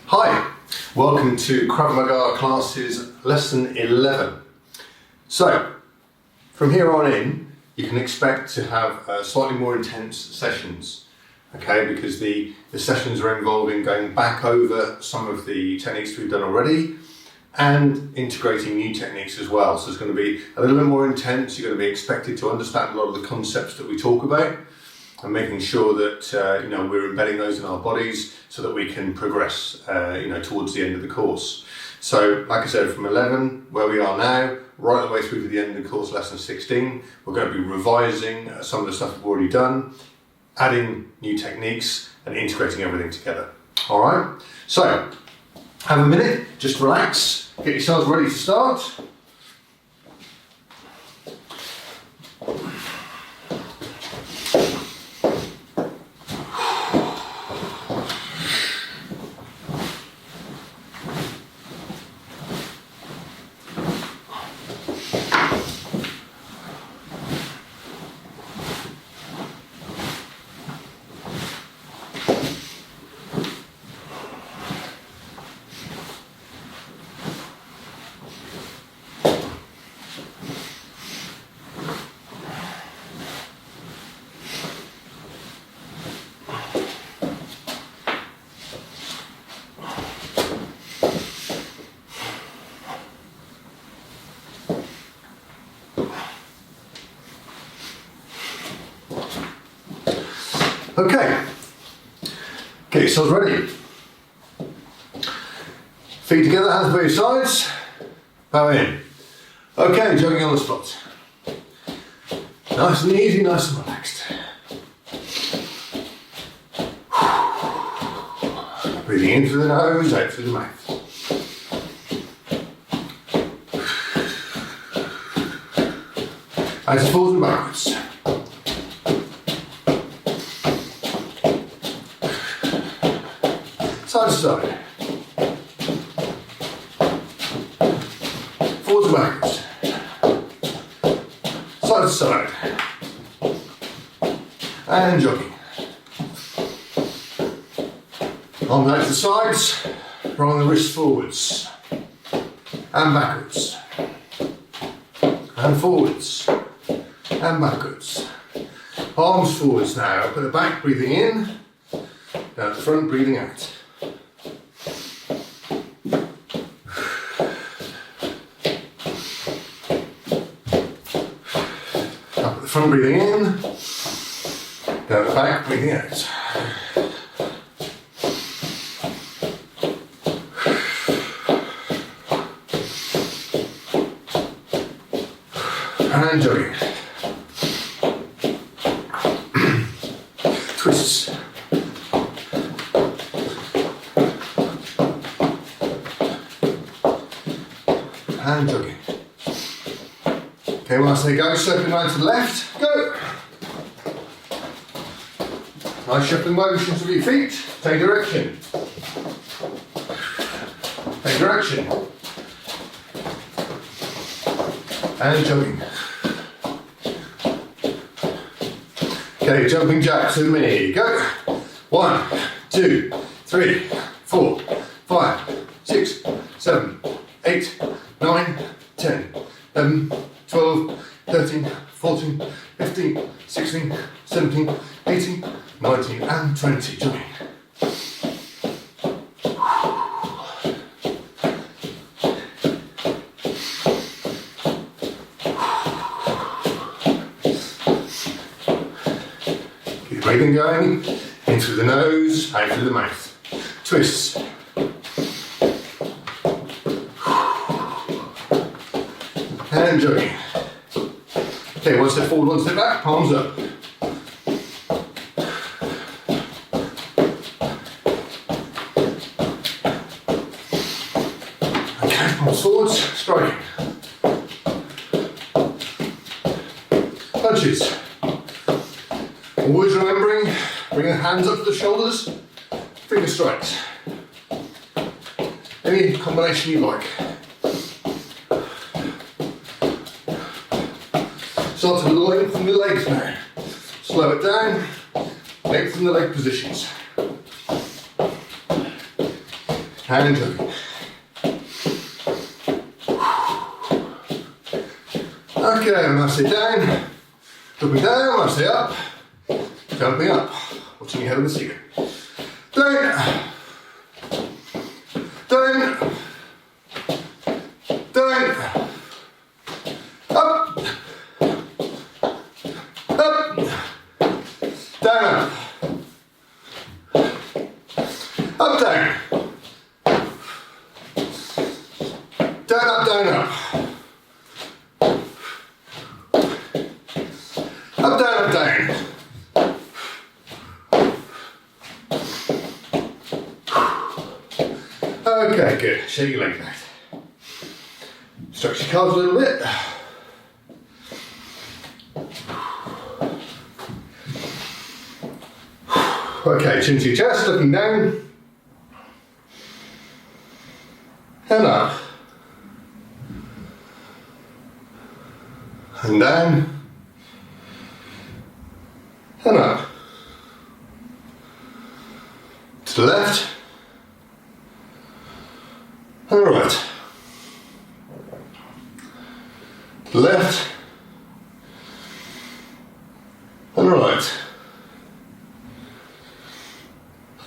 Hi, welcome to Krav Maga classes lesson 11. So, from here on in, you can expect to have slightly more intense sessions, okay, because the sessions are involving going back over some of the techniques we've done already and integrating new techniques as well. So it's going to be a little bit more intense. You're going to be expected to understand a lot of the concepts that we talk about and making sure that we're embedding those in our bodies so that we can progress towards the end of the course. So like I said, from 11 where we are now right the way through to the end of the course, lesson 16, we're going to be revising some of the stuff we've already done, adding new techniques and integrating everything together. All right, so have a minute, just relax, get yourselves ready to start. Okay, get yourselves ready. Feet together, hands by your sides, bow in. Okay, jogging on the spot. Nice and easy, nice and relaxed. Breathing in through the nose, out through the mouth. As forwards and backwards. Side to side. Forwards and backwards. Side to side. And jogging. Arm out to the sides, rolling the wrists forwards. And backwards. And forwards. And backwards. Arms forwards now, up at the back, breathing in. Down at the front, breathing out. Up at the front, breathing in. Down at the back, breathing out. And jogging. Twists. And jogging. Okay, when I say go, circling around to the left, go. Nice shuffling motions with your feet. Take direction. Take direction. And jogging. Okay, jumping jacks with me. Go. 1, 2, 3, 4, 5, 6, 7, 8, 9, 10, 11, 12, 13, 14, 15, 16, 17, 18, 19 and 20. Jogging. Keep breathing going, in through the nose, out through the mouth. Twists. And jogging. Okay, one step forward, one step back, palms up. Okay, palms forwards, striking. Punches. Always remembering, bring the hands up to the shoulders, finger strikes. Any combination you like. Start to lengthen the legs now. Slow it down, lengthen the leg positions. hand jogging. Okay, I'm going to stay down, jumping down, I'm going to stay up, jumping up, watching your head on the ceiling. Down, down, down, up, up, down, up, down, down, up, down, up. Up, down, up, down. Okay, good. Shake your legs out. Stretch your calves a little bit. Okay, chin to your chest, looking down. And up. And down. And up. To the left. And the right. The left. And the right.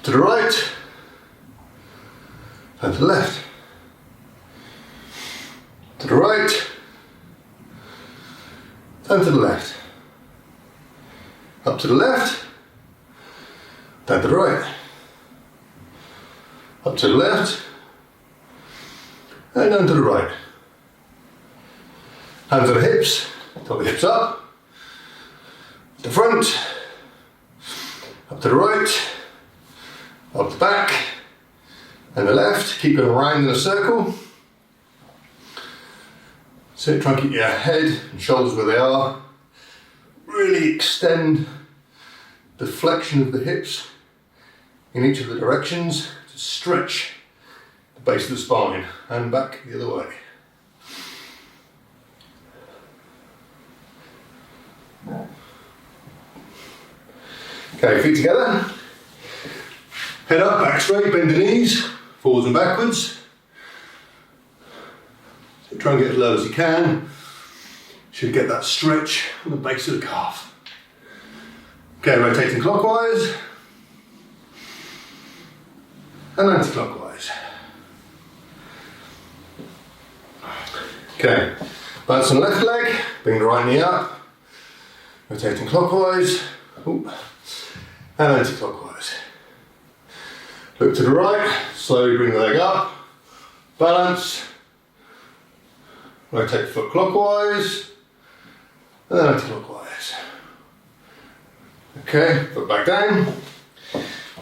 To the right. And to the left. To the right. And to the left. Up to the left, down to the right, up to the left, and down to the right. Hands on the hips, top of the hips up, the front, up to the right, up the back, and the left. Keep going around in a circle. So try and keep your head and shoulders where they are. Really extend the flexion of the hips in each of the directions to stretch the base of the spine and back the other way. Okay, feet together, head up, back straight, bend the knees, forwards and backwards. So try and get as low as you can. Should get that stretch on the base of the calf. Okay, rotating clockwise and anti-clockwise. Okay, balance on the left leg, bring the right knee up, rotating clockwise, and anti-clockwise. Look to the right, slowly bring the leg up, balance, rotate the foot clockwise, and then anti-clockwise. Okay, foot back down,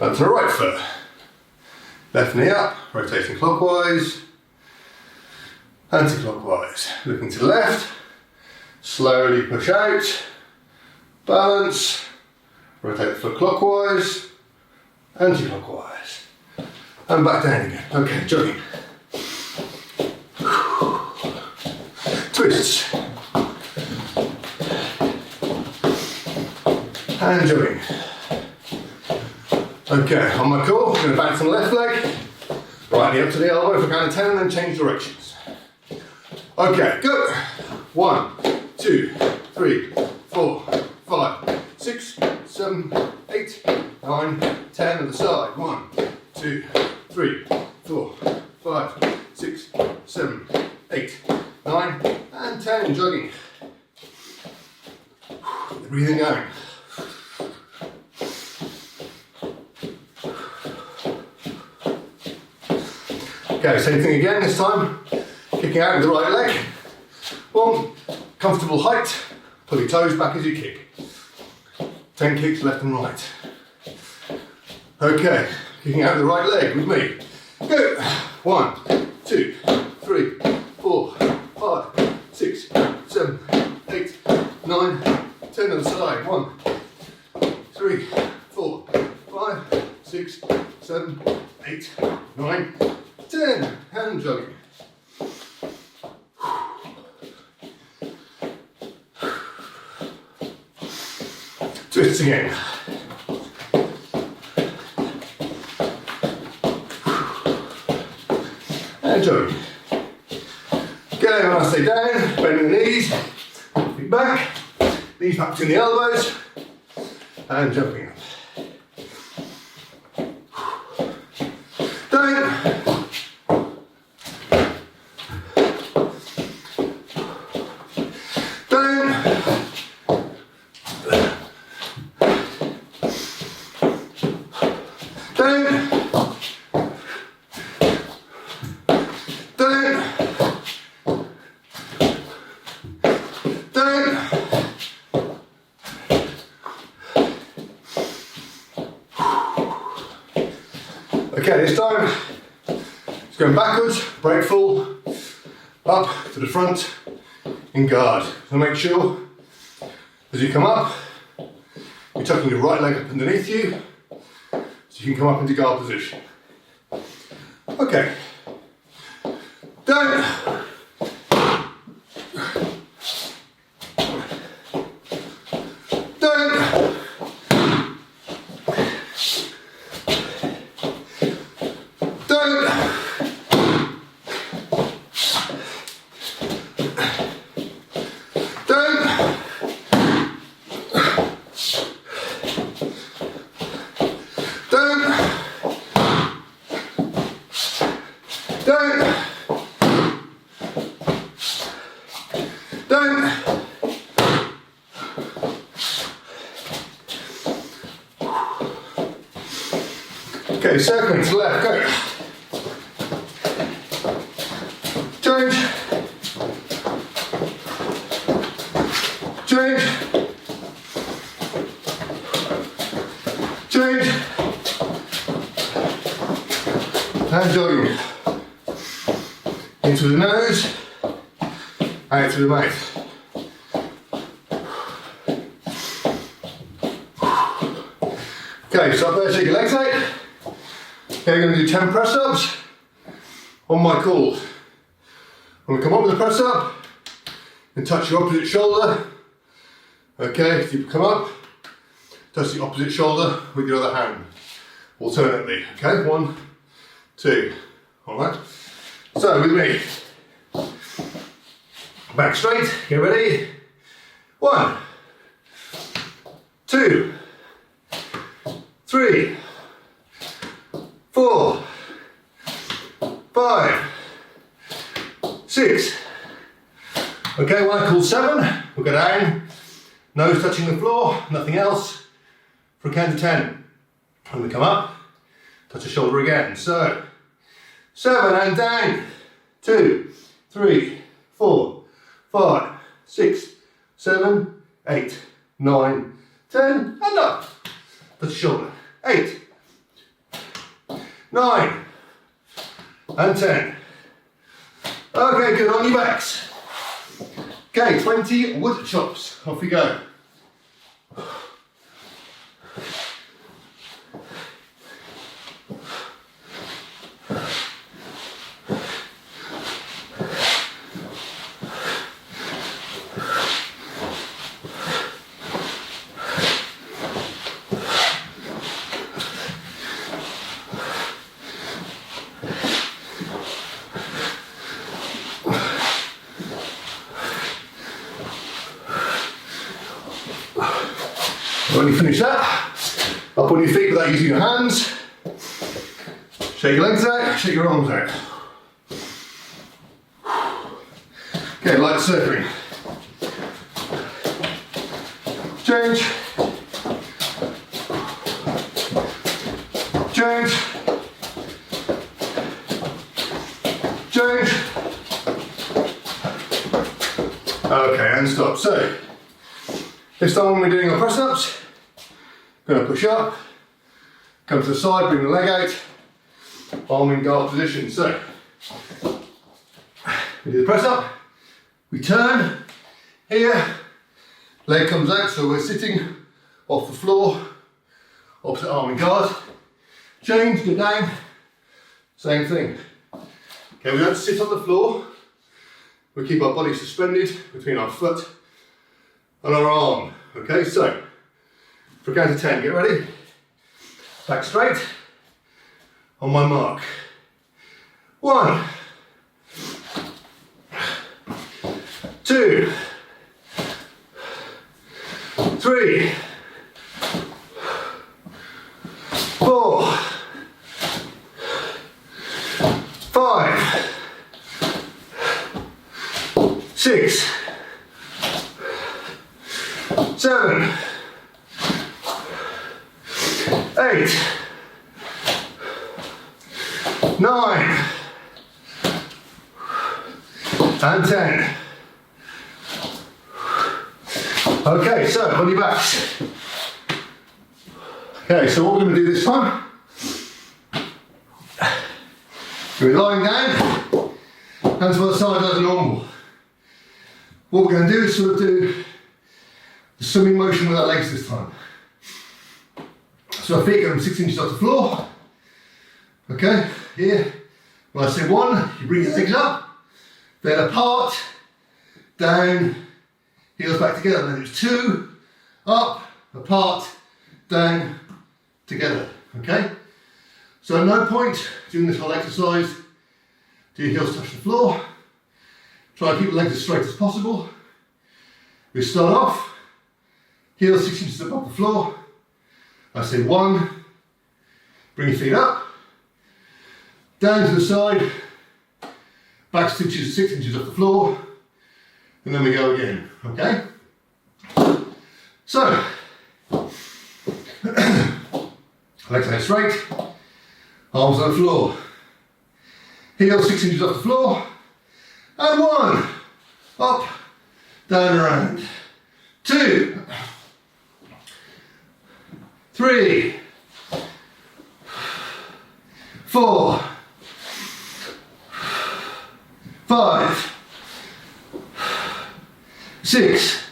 and to the right foot. Left knee up, rotating clockwise, anti-clockwise. Looking to the left, slowly push out, balance, rotate the foot clockwise, anti-clockwise, and back down again. Okay, jogging. Twists. And jogging. Okay, on my call, I'm going to balance on the left leg, right knee up to the elbow for count of 10 and then change directions. Okay, go. 1, 2, 3, 4, 5, 6, 7, 8, 9, 10 on the side. 1, 2, 3, 4, 5, 6, 7, 8, 9, and 10. Jogging. Breathing going. Okay, same thing again this time. Kicking out with the right leg. 1, comfortable height. Pull your toes back as you kick. 10 kicks left and right. Okay, kicking out with the right leg with me. Go. 1, 2, 3, 4, 5, 6, 7, 8, 9, 10 on the side. 1, 3, 4, 5, 6, 7, 8, 9, 10. Hand jogging. Twist again. and jogging. Again, when I say down, bending the knees, feet back, knees back between the elbows, and jumping up. Down. Okay, this time it's going backwards, break fall, up to the front in guard. So make sure as you come up, you're tucking your right leg up underneath you so you can come up into guard position. Okay, down. Okay, circling to the left, go. Change. Change. Change. And jogging. Into the nose, out to the mouth. Okay, so up there, shake your legs out. Okay, we're going to do 10 press-ups on my calls. I'm going to come up with a press-up and touch your opposite shoulder. Okay, so you come up, touch the opposite shoulder with your other hand, alternately. Okay, 1, 2, all right. So with me, back straight, get ready. 1, 2, 3, 4, 5, 6. Okay, when I call 7, we'll go down, nose touching the floor, nothing else, for a count of 10. And we come up, touch the shoulder again. So, 7 and down, 2, 3, 4, 5, 6, 7, 8, 9, 10, and up. Touch the shoulder. 8, 9, and 10. Okay, good, on your backs. Okay, 20 wood chops. Off we go. When you finish that, up on your feet without using your hands. Shake your legs out, shake your arms out. Okay, light circling. Change. Change. Change. Okay, and stop. So, this time when we're doing our press-ups, going to push up, come to the side, bring the leg out, arm in guard position. So, we do the press-up, we turn, here, leg comes out, so we're sitting off the floor, opposite arm in guard, change, go down, same thing. Okay, we don't sit on the floor, we keep our body suspended between our foot and our arm. Okay, so for a count of 10, get ready. Back straight. On my mark. 1, 2, 3, 4, 5, 6, 7, 8, 9, and 10. Okay, so on your backs. Okay, so what we're going to do this time, we're lying down, hands by the side as normal. What we're going to do is sort of do the swimming motion with our legs this time. So our feet go 6 inches off the floor. Okay, here, when I say 1, you bring your legs up, then apart, down, heels back together. Then it's 2, up, apart, down, together. Okay? So at no point during this whole exercise do your heels touch the floor. Try and keep the legs as straight as possible. We start off, heels 6 inches above the floor. I say 1, bring your feet up, down to the side, back 6 inches off the floor, and then we go again, okay? So, legs out straight, arms on the floor, heels 6 inches off the floor, and 1, up, down, around, 2, 3, 4, 5, 6,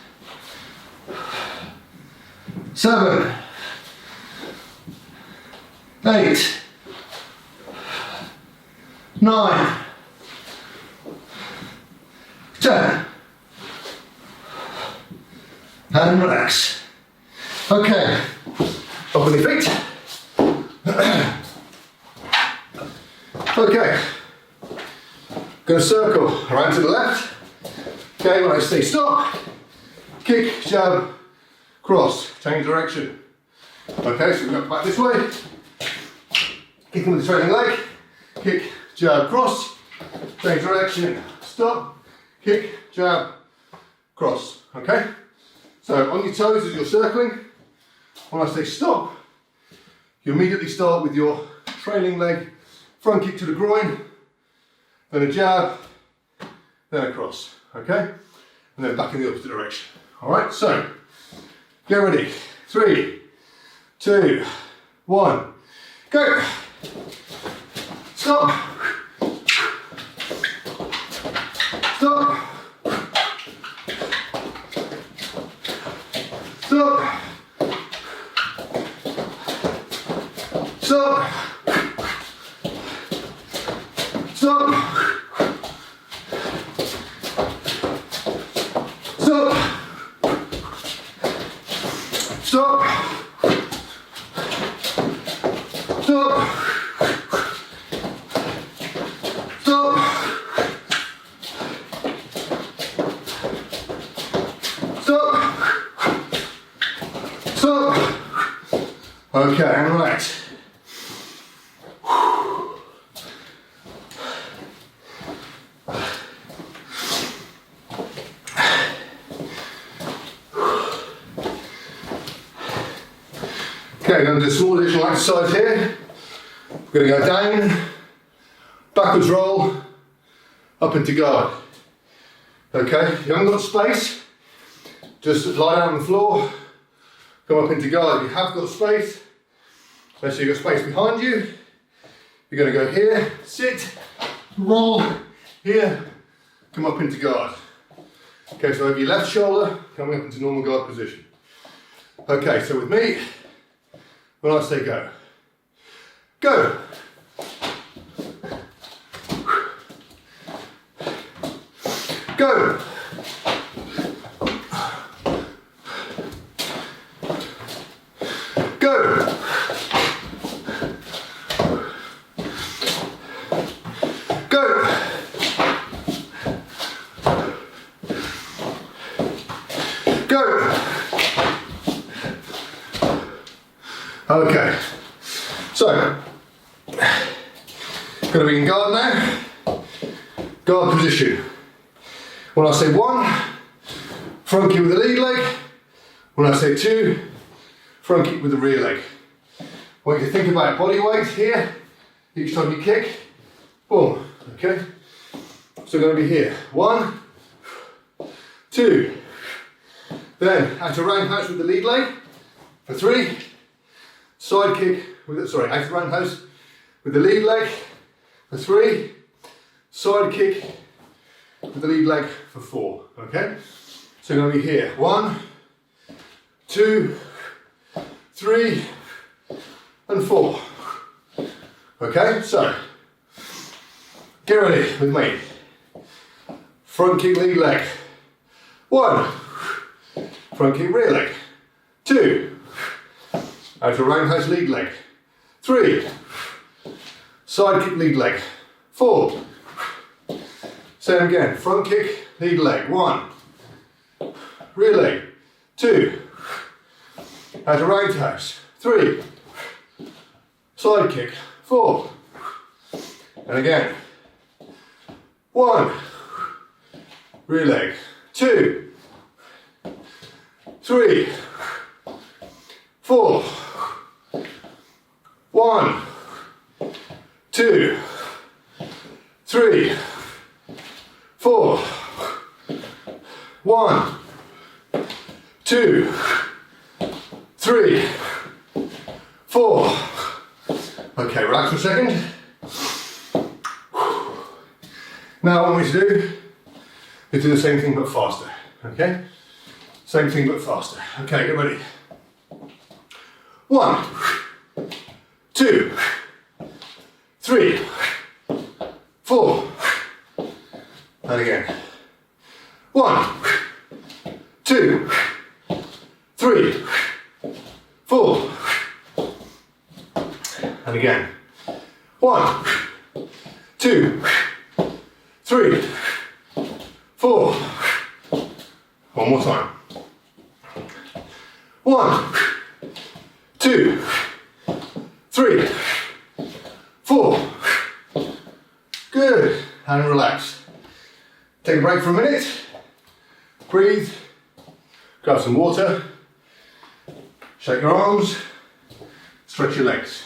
7, 8, 9, 10, and relax. Okay, open your feet. Okay, going to circle around to the left. Okay, when I say stop, kick, jab, cross, change direction. Okay, so we go back this way, kicking with the trailing leg, kick, jab, cross, change direction, stop, kick, jab, cross. Okay, so on your toes as you're circling, when I say stop, you immediately start with your trailing leg, front kick to the groin, then a jab, then a cross, okay? And then back in the opposite direction. All right, so get ready. 3, 2, 1, go. Stop. Stop. Stop. Stop. Stop. Stop. Stop. Stop. Stop. Stop. Stop. Okay, and relax. Okay, we're going to do a small additional exercise here. We're going to go down, backwards roll, up into guard. Okay, if you haven't got space, just lie down on the floor, come up into guard. If you have got space, let's say you've got space behind you, you're going to go here, sit, roll, here, come up into guard. Okay, so over your left shoulder, coming up into normal guard position. Okay, so with me, when I say go, go. Go. Go. Go. Okay, so, going to be in guard now. Guard position. When I say 1, front kick with the lead leg. When I say 2, front kick with the rear leg. I want you to think about body weight here, each time you kick. Boom, okay? So we're going to be here. 1, 2. Then out of roundhouse with the lead leg for 3. Side kick with it, sorry, out of roundhouse with the lead leg for 3. Side kick with the lead leg for 4. Okay? So we're going to be here. 1, 2, 3, and 4. Okay, so get ready with me. Front kick, lead leg. 1, front kick, rear leg. 2, out of roundhouse, lead leg. 3, side kick, lead leg. 4, same again, front kick, lead leg. 1, rear leg. 2, out of roundhouse. 3, side kick. 4, and again. 1, rear leg. 2, 3, 4, 1, 2, 3, 4, 1, 2, 3, 4. Okay, relax for a second. Now what I want you to do is do the same thing but faster. Okay? Same thing but faster. Okay, get ready. 1, 2, 3, 4. And again. 1, 2, 3, 4. And again. 1, 2, 3, 4. One more time. 1, 2, 3, 4. Good. And relax. Take a break for a minute. Breathe. Grab some water. Shake your arms. Stretch your legs.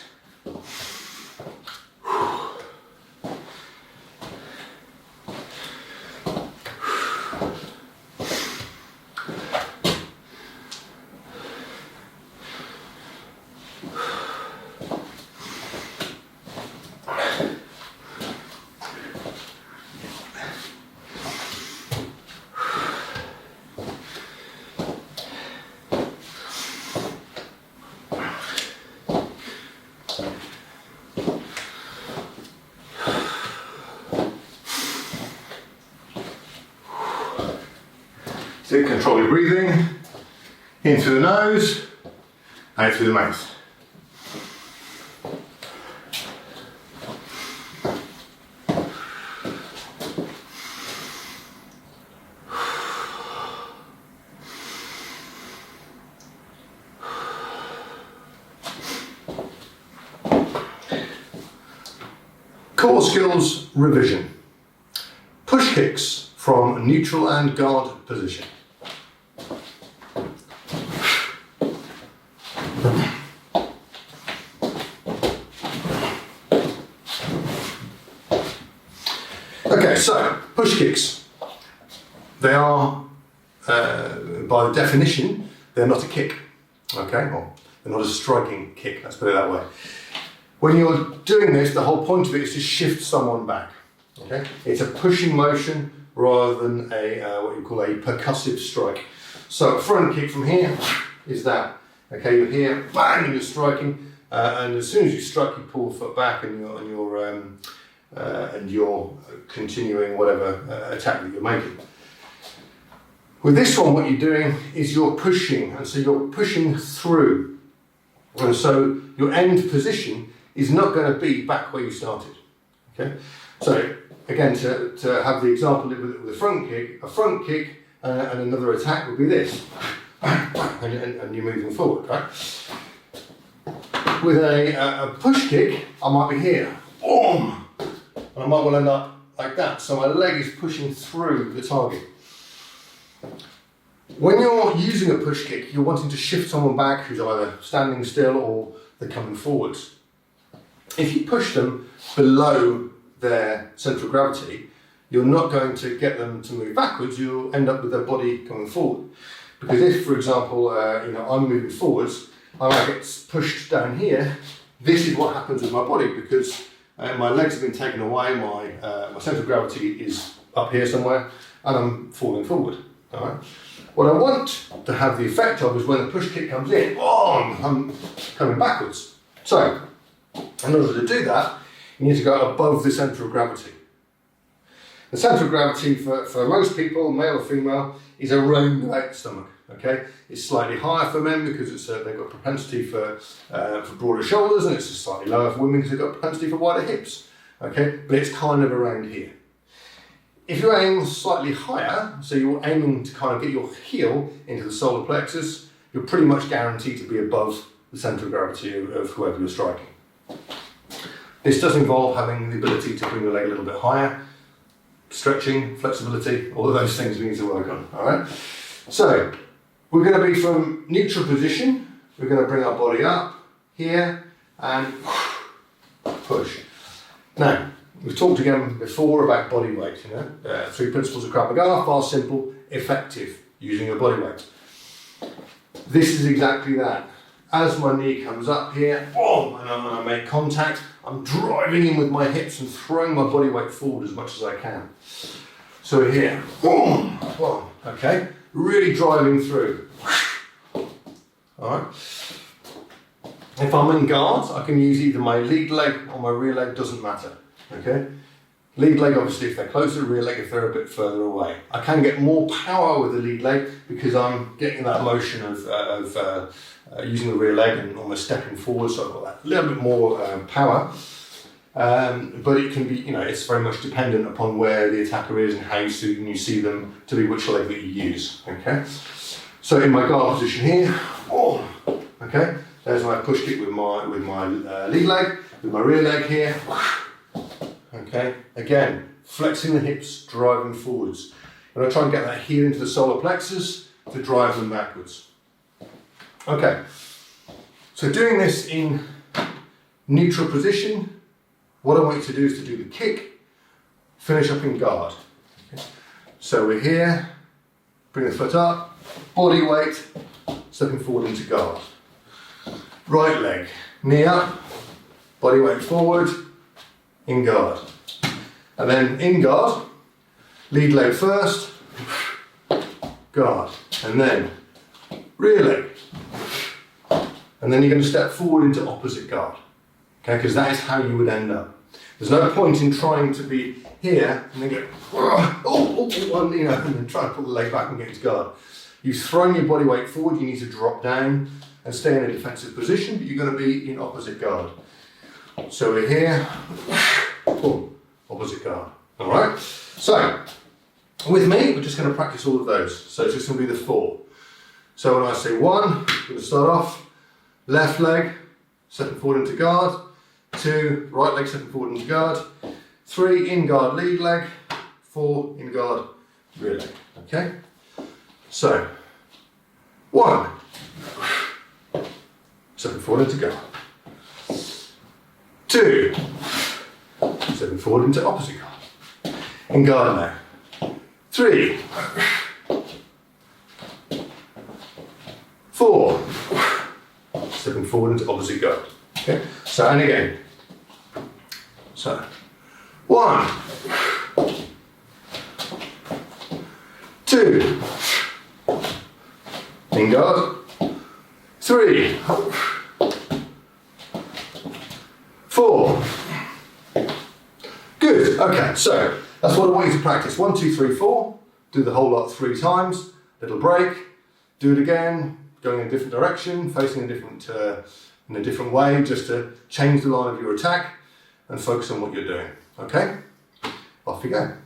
So control your breathing, in through the nose, out through the mouth. Core skills revision. Push kicks from neutral and guard position. Okay, so push kicks. They are, by definition, they're not a kick. Okay, well, they're not a striking kick, let's put it that way. When you're doing this, the whole point of it is to shift someone back. Okay, it's a pushing motion rather than a what you call a percussive strike. So a front kick from here is that. Okay, you're here, bang, and you're striking, and as soon as you strike, you pull the foot back, and you're continuing whatever attack that you're making. With this one, what you're doing is you're pushing, and so you're pushing through, and so your end position is not going to be back where you started. Okay, so again, to have the example with a front kick and another attack would be this, and you're moving forward, right? With a push kick, I might be here, boom, and I might well end up like that. So my leg is pushing through the target. When you're using a push kick, you're wanting to shift someone back who's either standing still or they're coming forwards. If you push them below their centre of gravity, you're not going to get them to move backwards, you'll end up with their body coming forward. Because if, for example, I'm moving forwards, I might get pushed down here, this is what happens with my body, because my legs have been taken away, my centre of gravity is up here somewhere, and I'm falling forward. All right? What I want to have the effect of is when the push kick comes in, boom, I'm coming backwards. So, in order to do that, you need to go above the centre of gravity. The centre of gravity for most people, male or female, is around the stomach. Okay, it's slightly higher for men because they've got propensity for broader shoulders, and it's slightly lower for women because they've got propensity for wider hips. Okay, but it's kind of around here. If you aim slightly higher, so you're aiming to kind of get your heel into the solar plexus, you're pretty much guaranteed to be above the centre of gravity of whoever you're striking. This does involve having the ability to bring your leg a little bit higher, stretching, flexibility, all of those things we need to work on. All right. So we're going to be from neutral position. We're going to bring our body up here and push. Now, we've talked again before about body weight. 3 principles of Krav Maga: fast, simple, effective, using your body weight. This is exactly that. As my knee comes up here, boom, and I make contact, I'm driving in with my hips and throwing my body weight forward as much as I can. So here, boom, boom, okay, really driving through. All right. If I'm in guard, I can use either my lead leg or my rear leg, doesn't matter. Okay. Lead leg, obviously, if they're closer, rear leg if they're a bit further away. I can get more power with the lead leg because I'm getting that motion of using the rear leg and almost stepping forward, so I've got that little bit more power. But it can be, it's very much dependent upon where the attacker is and how soon you see them to be which leg that you use. Okay. So in my guard position here, oh, okay, there's my push kick with my lead leg, with my rear leg here. Okay, again, flexing the hips, driving forwards. And I try and get that heel into the solar plexus to drive them backwards. Okay, so doing this in neutral position, what I want you to do is to do the kick, finish up in guard. Okay. So we're here, bring the foot up, body weight, stepping forward into guard. Right leg, knee up, body weight forward, in guard. And then in guard, lead leg first, guard, and then rear leg. And then you're going to step forward into opposite guard. Okay, because that is how you would end up. There's no point in trying to be here and then go, and then try to pull the leg back and get into guard. You've thrown your body weight forward, you need to drop down and stay in a defensive position, but you're going to be in opposite guard. So we're here, boom, opposite guard. All right. So with me, we're just going to practice all of those. So it's just going to be the 4. So when I say 1, I'm going to start off left leg, stepping forward into guard. 2, right leg, stepping forward into guard. 3, in guard, lead leg. 4, in guard, rear leg. Okay. So 1, stepping forward into guard. 2, stepping forward into opposite guard. In guard now. 3, 4, stepping forward into opposite guard. Okay, so and again. So 1, 2, in guard. 3, 4. Good. Okay, so that's what I want you to practice. 1, 2, 3, 4. Do the whole lot 3 times. Little break. Do it again. Going in a different direction, facing in a different way, just to change the line of your attack and focus on what you're doing. Okay? Off you go.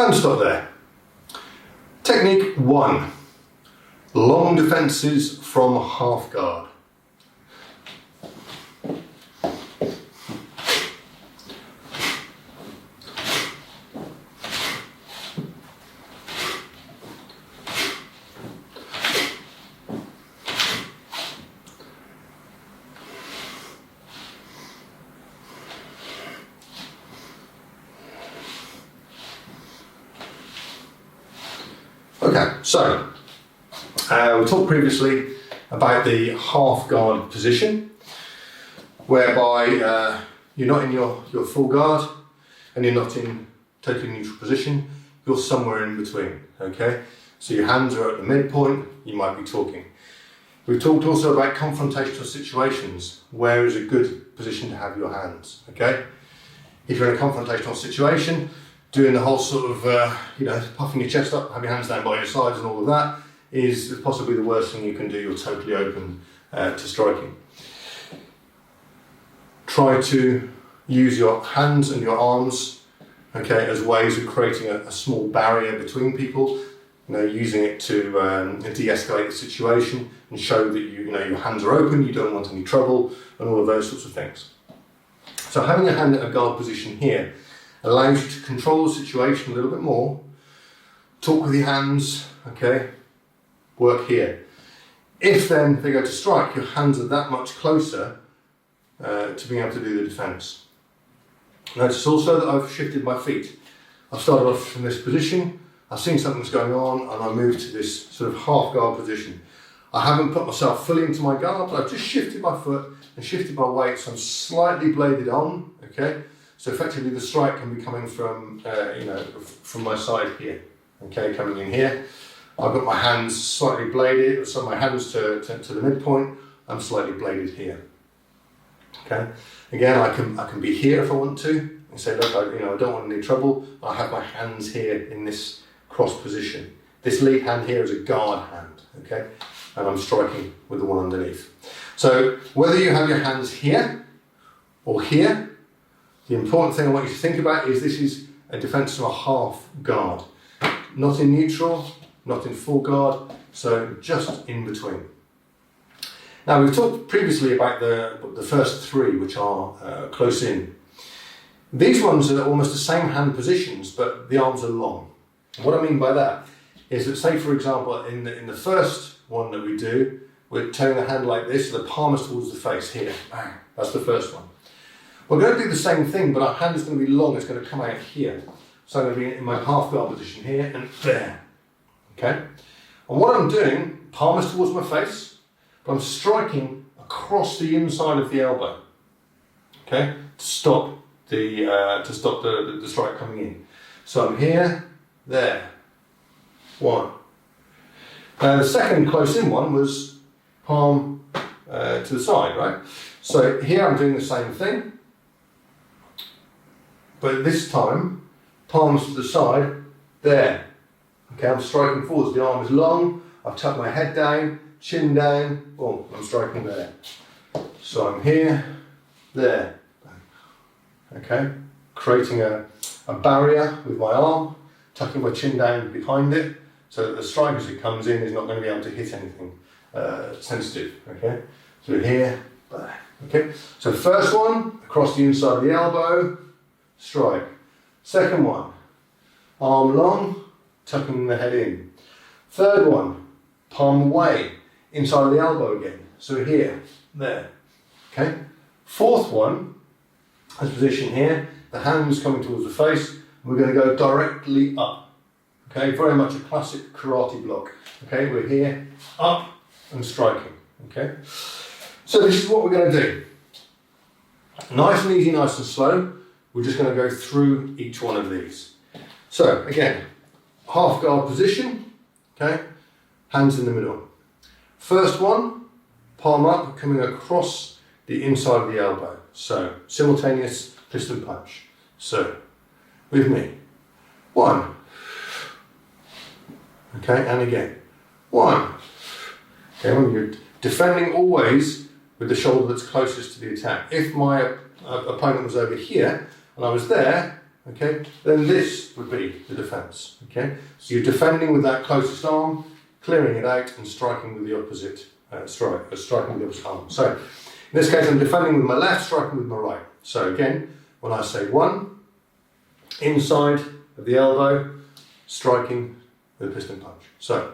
and stop there. Technique 1. Long defences from half guard. Okay, so we talked previously about the half guard position, whereby you're not in your full guard and you're not in totally neutral position, you're somewhere in between, okay? So your hands are at the midpoint, you might be talking. We've talked also about confrontational situations, where is a good position to have your hands, okay? If you're in a confrontational situation, doing the whole sort of, puffing your chest up, have your hands down by your sides and all of that is possibly the worst thing you can do. You're totally open to striking. Try to use your hands and your arms, okay, as ways of creating a small barrier between people, using it to de-escalate the situation and show that your hands are open, you don't want any trouble, and all of those sorts of things. So having a hand at a guard position here allows you to control the situation a little bit more, talk with your hands, okay, work here. If then they go to strike, your hands are that much closer to being able to do the defence. Notice also that I've shifted my feet. I've started off from this position, I've seen something's going on, and I moved to this sort of half guard position. I haven't put myself fully into my guard, but I've just shifted my foot and shifted my weight, so I'm slightly bladed on, okay? So effectively the strike can be coming from, from my side here, okay, coming in here. I've got my hands slightly bladed, so my hands to the midpoint, I'm slightly bladed here, okay. Again, I can be here if I want to, and say, look, I don't want any trouble. I have my hands here in this cross position. This lead hand here is a guard hand, okay, and I'm striking with the one underneath. So whether you have your hands here or here, the important thing I want you to think about is this is a defence from a half guard. Not in neutral, not in full guard, so just in between. Now we've talked previously about the first three, which are close in. These ones are almost the same hand positions, but the arms are long. And what I mean by that is that, say for example, in the first one that we do, we're turning the hand like this, so the palm is towards the face, here, bang, that's the first one. We're going to do the same thing, but our hand is going to be long, it's going to come out here. So I'm going to be in my half guard position here and there, okay? And what I'm doing, palm is towards my face, but I'm striking across the inside of the elbow, okay? To stop the strike coming in. So I'm here, there, one. The second close in one was palm to the side, right? So here I'm doing the same thing, but this time, palms to the side, there. Okay, I'm striking forwards, the arm is long, I've tucked my head down, chin down, boom, I'm striking there. So I'm here, there. Okay, creating a barrier with my arm, tucking my chin down behind it, so that the strike as it comes in is not going to be able to hit anything sensitive, okay? So here, there, okay? So first one, across the inside of the elbow, strike. Second one, arm long, tucking the head in. Third one, palm away, inside of the elbow again. So here, there, okay? Fourth one, as position here, the hands coming towards the face, we're going to go directly up. Okay, very much a classic karate block. Okay, we're here, up and striking. Okay, so this is what we're going to do. Nice and easy, nice and slow. We're just going to go through each one of these. So again, half guard position. Okay, hands in the middle. First one, palm up, coming across the inside of the elbow. So simultaneous piston punch. So with me, one. Okay, and again, one. Okay, when you're defending always with the shoulder that's closest to the attack. If my opponent was over here and I was there, okay, then this would be the defence, okay? So you're defending with that closest arm, clearing it out and striking with the opposite striking with the opposite arm. So in this case I'm defending with my left, striking with my right. So again, when I say 1, inside of the elbow, striking with a piston punch. So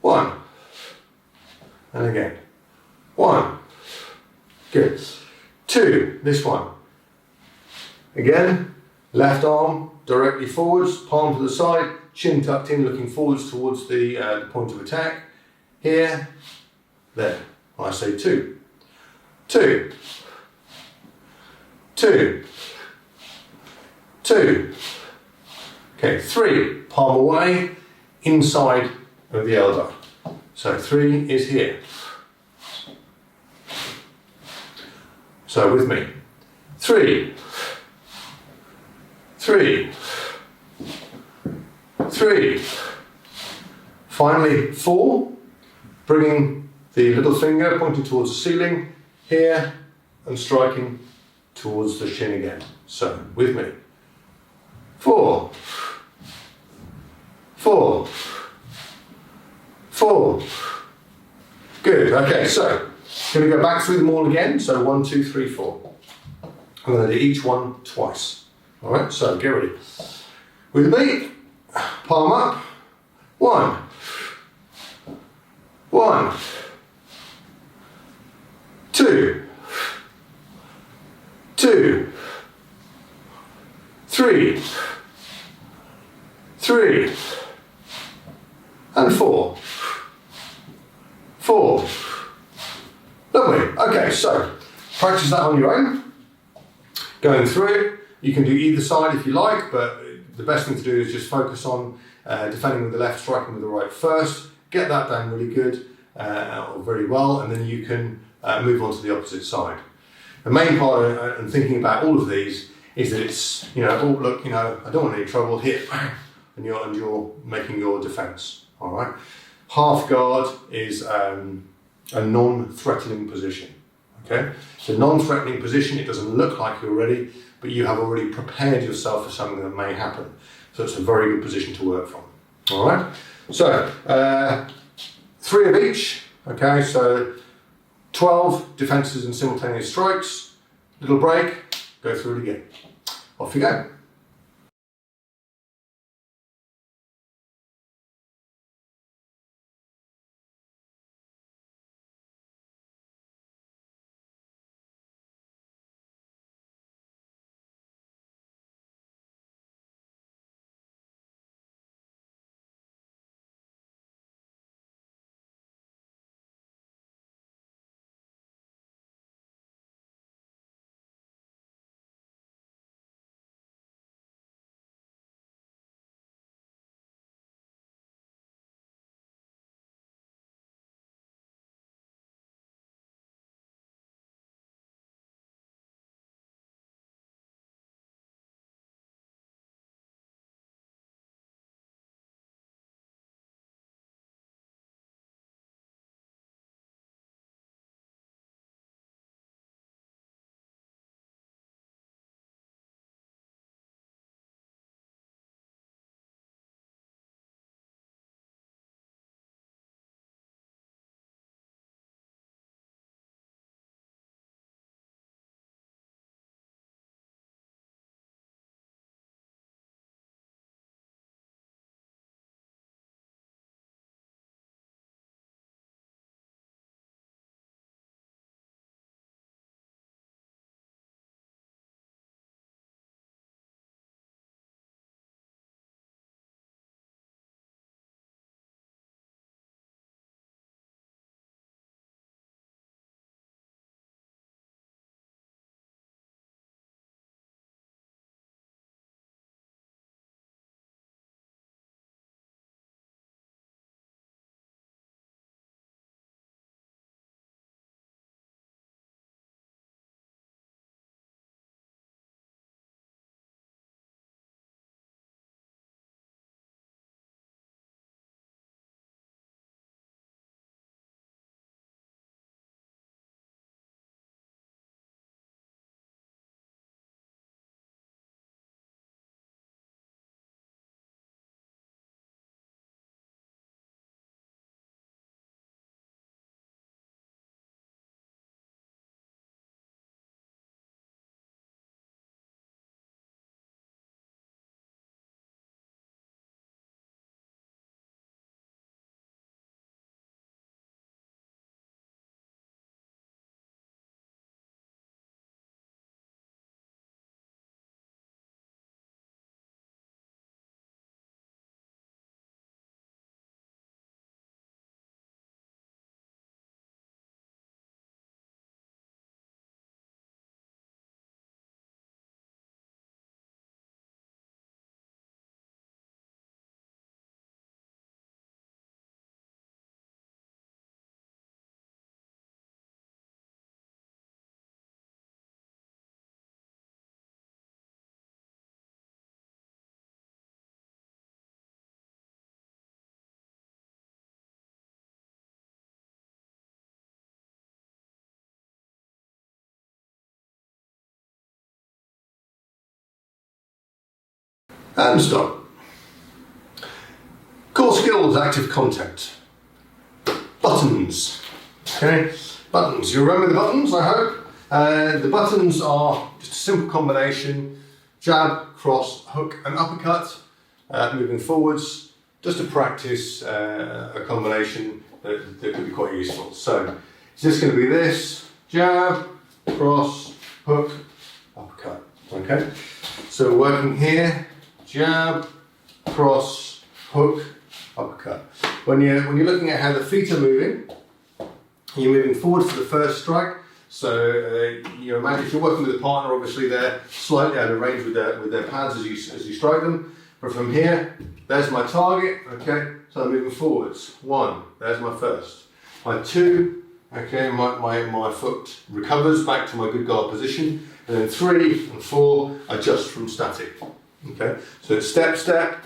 1, and again, 1, good. 2, this one. Again, left arm directly forwards, palm to the side, chin tucked in, looking forwards towards the point of attack. Here, there. I say 2. 2. 2. 2. Okay, 3. Palm away, inside of the elbow. So 3 is here. So with me. 3. 3. 3. Finally 4. Bringing the little finger pointing towards the ceiling here and striking towards the shin again. So with me. 4. 4. 4. Good. Okay, so going to go back through them all again. So 1, 2, 3, 4. I'm going to do each one twice. All right. So get ready. With me, palm up. 1. 1. 2. 2. 3. 3. And 4. 4. Lovely. Okay, so practice that on your own. Going through, you can do either side if you like, but the best thing to do is just focus on defending with the left, striking with the right first. Get that down really good, or very well, and then you can move on to the opposite side. The main part in thinking about all of these is that it's, oh look, I don't want any trouble here, and you're making your defence. All right. Half guard is a non-threatening position. Okay. It's a non-threatening position. It doesn't look like you're ready, but you have already prepared yourself for something that may happen. So it's a very good position to work from. All right. So 3 of each. Okay. So 12 defences and simultaneous strikes. Little break. Go through it again. Off you go. And stop. Core skills, active content. Buttons. Okay, buttons. You remember the buttons, I hope? The buttons are just a simple combination: jab, cross, hook and uppercut, moving forwards, just to practice a combination that could be quite useful. So it's just going to be this: jab, cross, hook, uppercut. Okay, so working here: jab, cross, hook, uppercut. When you're looking at how the feet are moving, you're moving forward for the first strike. So you imagine if you're working with a partner, obviously they're slightly out of range with their pads as you strike them. But from here, there's my target. Okay, so I'm moving forwards. 1, there's my first. My 2, okay, my foot recovers back to my good guard position. And then 3 and 4 are just from static. Okay, so it's step, step,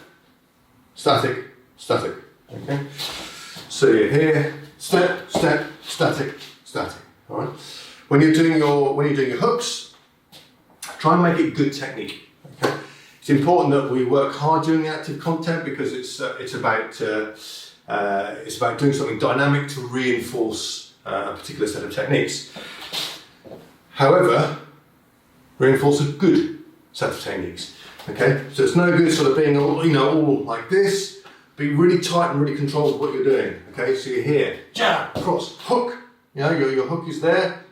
static, static. Okay, so you're here, step, step, static, static. All right. When you're doing your hooks, try and make it good technique. Okay, it's important that we work hard doing the active content because it's about doing something dynamic to reinforce a particular set of techniques. However, reinforce a good set of techniques. Okay, so it's no good sort of being all like this. Be really tight and really controlled with what you're doing. Okay, so you're here, jab, cross, hook. You know, your hook is there.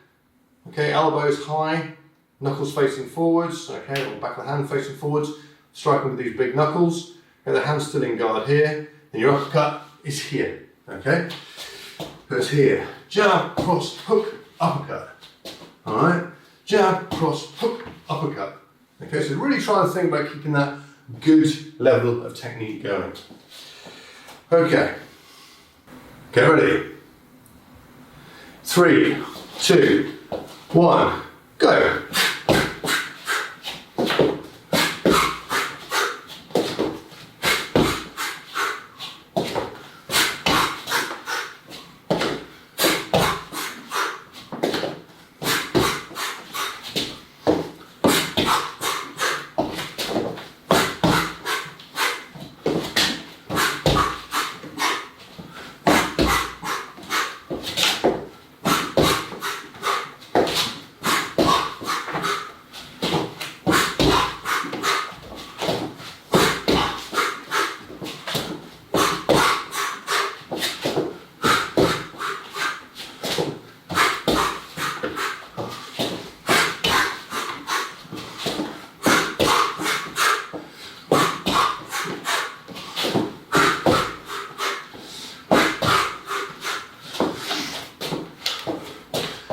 Okay, elbows high, knuckles facing forwards. Okay, or back of the hand facing forwards. Striking with these big knuckles. Okay, the hand's still in guard here, and your uppercut is here. Okay, so it's here, jab, cross, hook, uppercut. All right, jab, cross, hook, uppercut. Okay, so really try and think about keeping that good level of technique going. Okay, get ready. 3, 2, 1, go.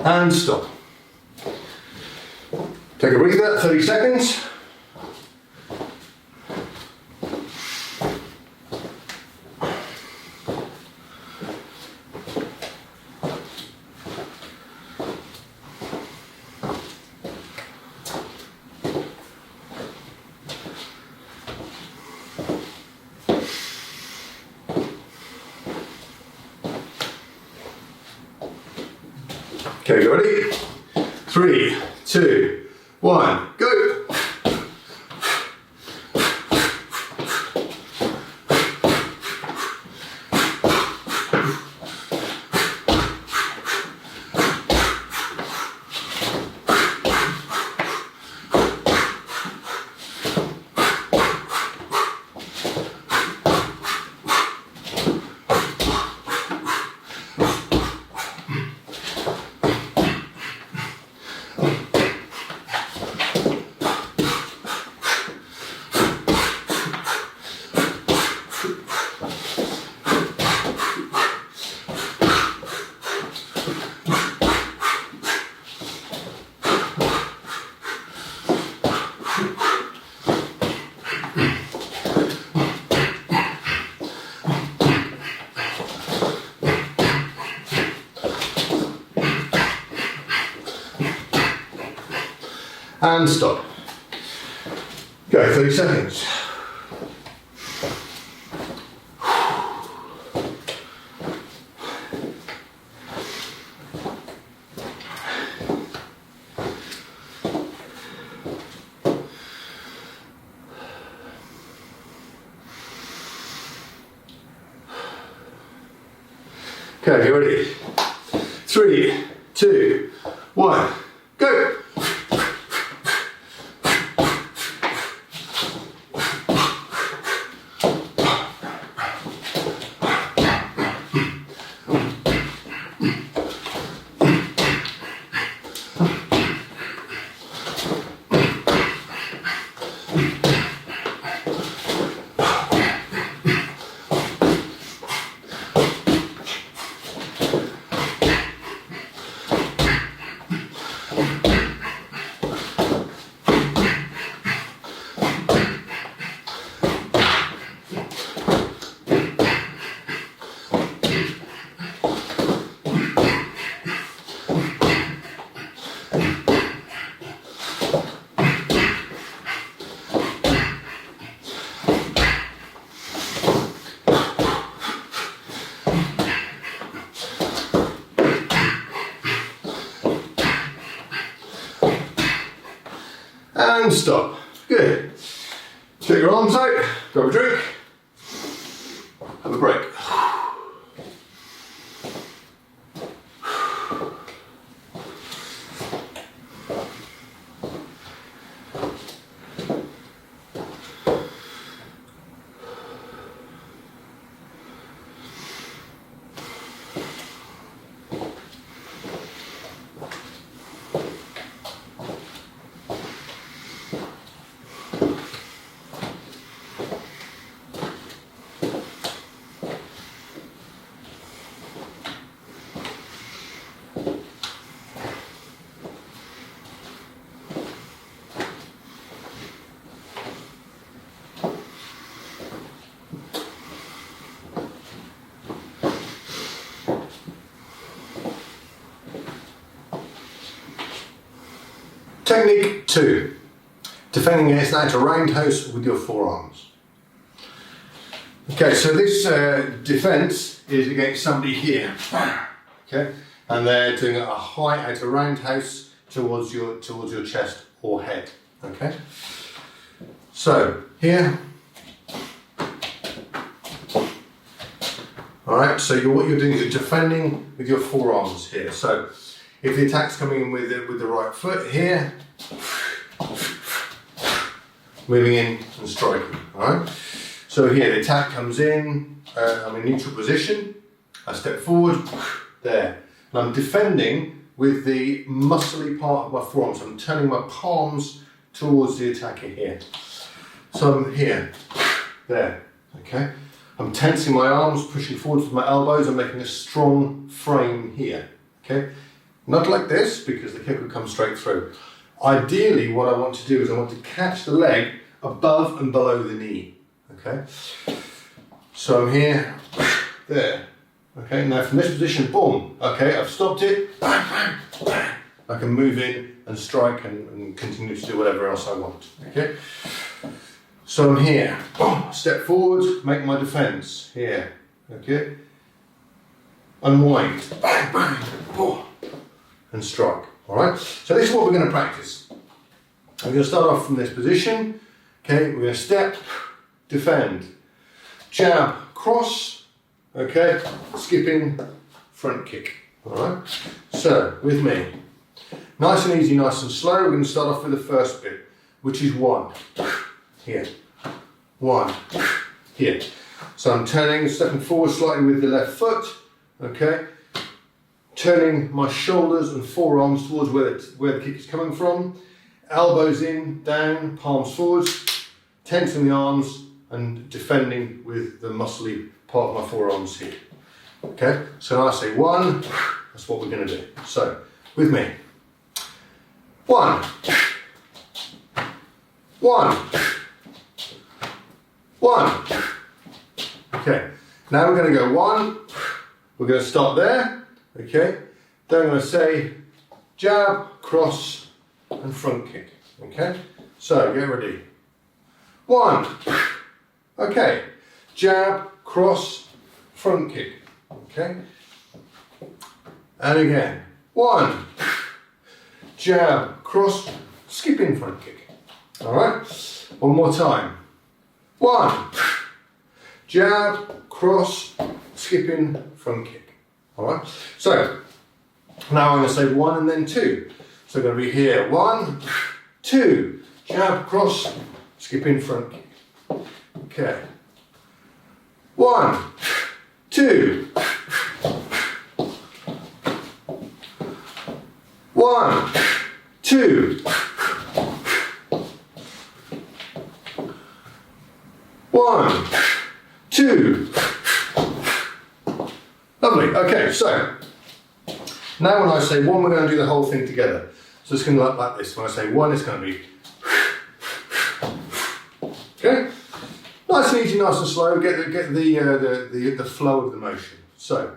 And stop. Take a breather, 30 seconds. Okay, you ready? 3, 2, 1, go! And stop. Go, 30 seconds. Okay, you ready? 3, 2, 1, go! And stop. Good. Take your arms out, grab a drink, have a break. Technique 2, defending against an outer roundhouse with your forearms. Okay, so this defence is against somebody here, okay, and they're doing a high outer roundhouse towards your chest or head, okay. So here, all right. So what you're doing is you're defending with your forearms here. So if the attack's coming in with the right foot here, moving in and striking, all right? So here the attack comes in, I'm in neutral position, I step forward, there. And I'm defending with the muscly part of my forearms. I'm turning my palms towards the attacker here. So I'm here, there, okay? I'm tensing my arms, pushing forward with my elbows, I'm making a strong frame here, okay? Not like this, because the kick will come straight through. Ideally, what I want to do is I want to catch the leg above and below the knee, okay? So I'm here, there, okay? Now from this position, boom, okay, I've stopped it, bang, bang, bang. I can move in and strike and continue to do whatever else I want, okay? So I'm here, boom, step forward, make my defense, here, okay? Unwind, bang, bang, boom. And strike, all right? So this is what we're going to practice. I'm going to start off from this position, okay? We're going to step, defend, jab, cross, okay? Skipping, front kick, all right? So, with me. Nice and easy, nice and slow. We're going to start off with the first bit, which is 1, here, 1, here. So I'm turning, stepping forward slightly with the left foot, okay? Turning my shoulders and forearms towards where the kick is coming from. Elbows in, down, palms forward, tensing the arms and defending with the muscly part of my forearms here. Okay, so now I say 1, that's what we're going to do. So, with me. 1, 1, 1. Okay, now we're going to go 1, we're going to stop there. Okay, then I'm going to say jab, cross and front kick, okay? So get ready. 1, okay, jab, cross, front kick, okay? And again, 1, jab, cross, skipping front kick, all right? One more time. 1, jab, cross, skipping front kick. All right. So now I'm going to say 1 and then 2. So I'm going to be here. 1, 2, jab, cross, skip in front kick. Okay. 1, 2. 1, 2. 1, 2. Lovely. Okay, so now when I say 1, we're going to do the whole thing together. So it's going to look like this. When I say 1, it's going to be. Okay. Nice and easy, nice and slow. Get the flow of the motion. So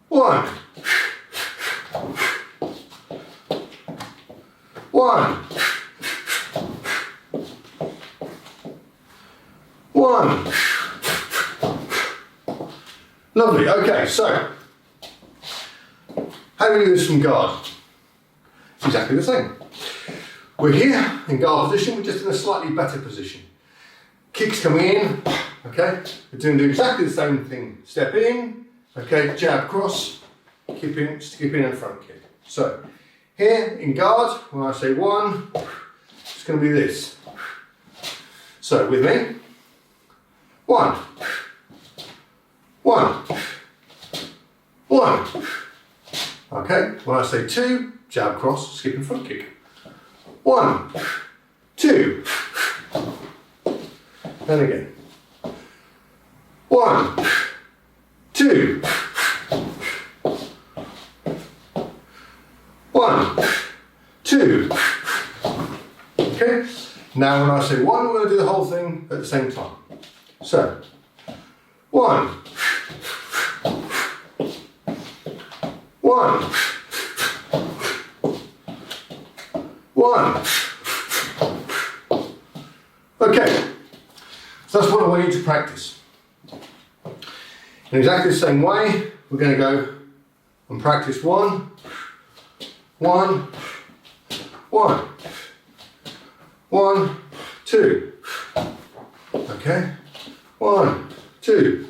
1. 1. 1. Lovely. Okay, so how do we do this from guard? It's exactly the same. We're here in guard position, we're just in a slightly better position. Kicks coming in, okay? We're doing exactly the same thing. Step in, okay, jab, cross, skip in and front kick. So here in guard, when I say 1, it's going to be this. So with me, 1, 1, 1. Okay, when I say 2, jab, cross, skip and front kick. 1, 2. And again. 1, 2. 1, 2. Okay, now when I say 1, we're going to do the whole thing at the same time. So, 1, 1, 1. Okay, so that's what I want you to practice. In exactly the same way, we're going to go and practice 1, 1, 1, 1, 2. Okay, 1, 2.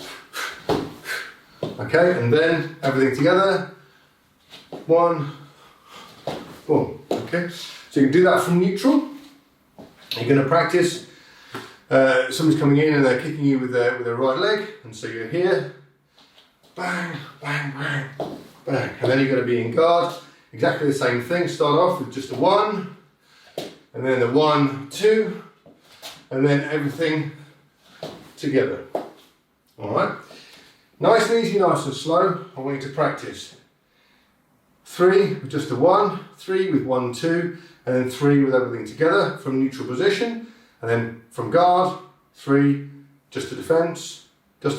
Okay, and then everything together. 1, boom. Okay, so you can do that from neutral. You're going to practice. Somebody's coming in and they're kicking you with their right leg, and so you're here. Bang, bang, bang, bang, and then you're going to be in guard. Exactly the same thing. Start off with just a 1, and then the 1, 2, and then everything together. All right. Nice and easy, nice and slow. I want you to practice 3 with just a 1, 3 with 1, 2, and then 3 with everything together from neutral position, and then from guard 3, just a defence, then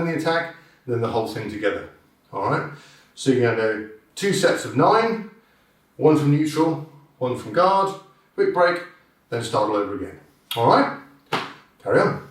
the attack, and then the whole thing together. All right. So you're going to go 2 sets of 9, 1 from neutral, 1 from guard, quick break, then start all over again. All right. Carry on.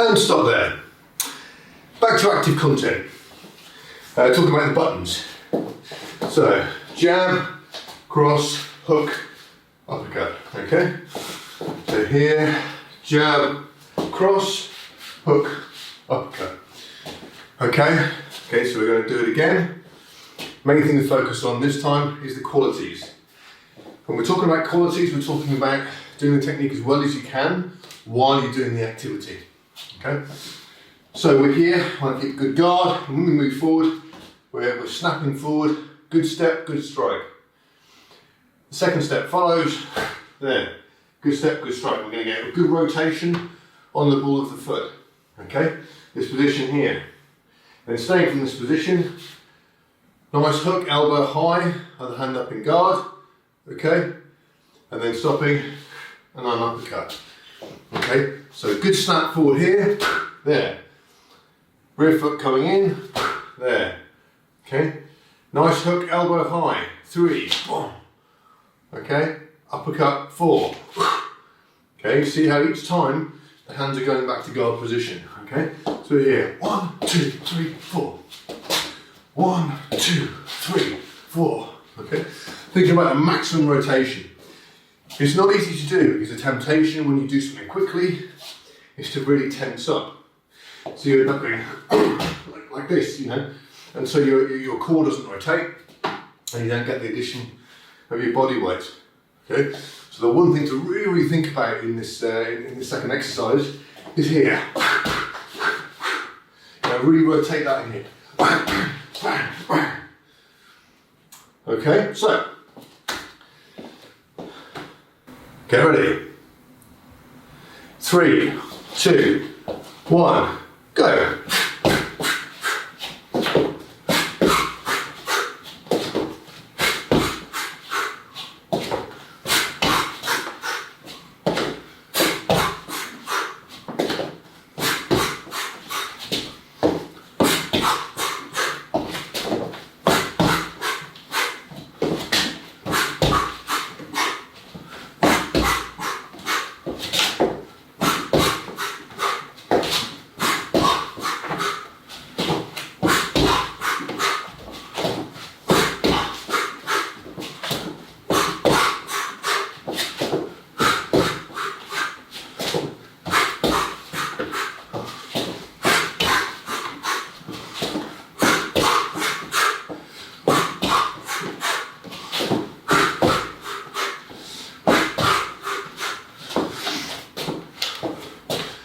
And stop there. Back to active content. Talking about the buttons. So, jab, cross, hook, uppercut. Okay? So here, jab, cross, hook, uppercut. Okay? Okay, so we're going to do it again. Main thing to focus on this time is the qualities. When we're talking about qualities, we're talking about doing the technique as well as you can while you're doing the activity. Okay? So we're here, want to keep good guard, and when we move forward, we're snapping forward, good step, good strike. The second step follows, there, good step, good strike. We're going to get a good rotation on the ball of the foot. Okay? This position here. Then staying from this position, nice hook, elbow high, other hand up in guard. Okay? And then stopping, and I'm uppercut. Okay? So good snap forward here, there. Rear foot coming in, there. Okay? Nice hook, elbow high, 3, 1. Okay? Uppercut, 4. Okay? See how each time the hands are going back to guard position. Okay? So here, 1, 2, 3, 4. 1, 2, 3, 4. Okay? Thinking about the maximum rotation. It's not easy to do because the temptation when you do something quickly is to really tense up. So you're not going like this, you know, and so your core doesn't rotate and you don't get the addition of your body weight. Okay? So the one thing to really think about in this second exercise is here. Really rotate that in here. Okay, so get ready. 3, 2, 1, go.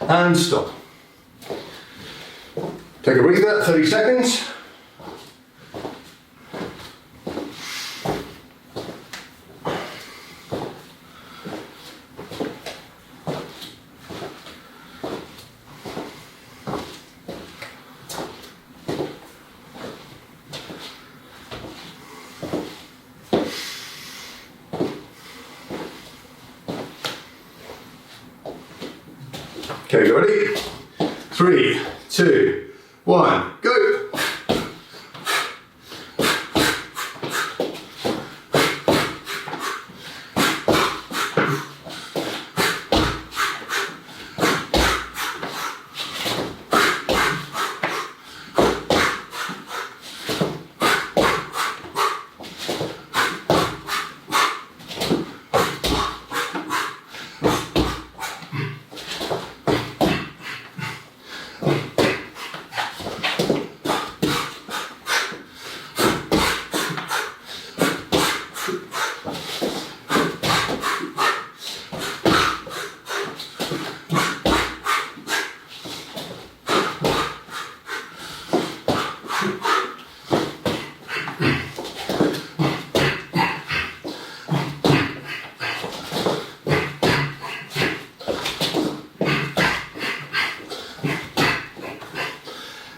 And stop. Take a breather, 30 seconds. Okay, you ready? 3, 2, 1, go!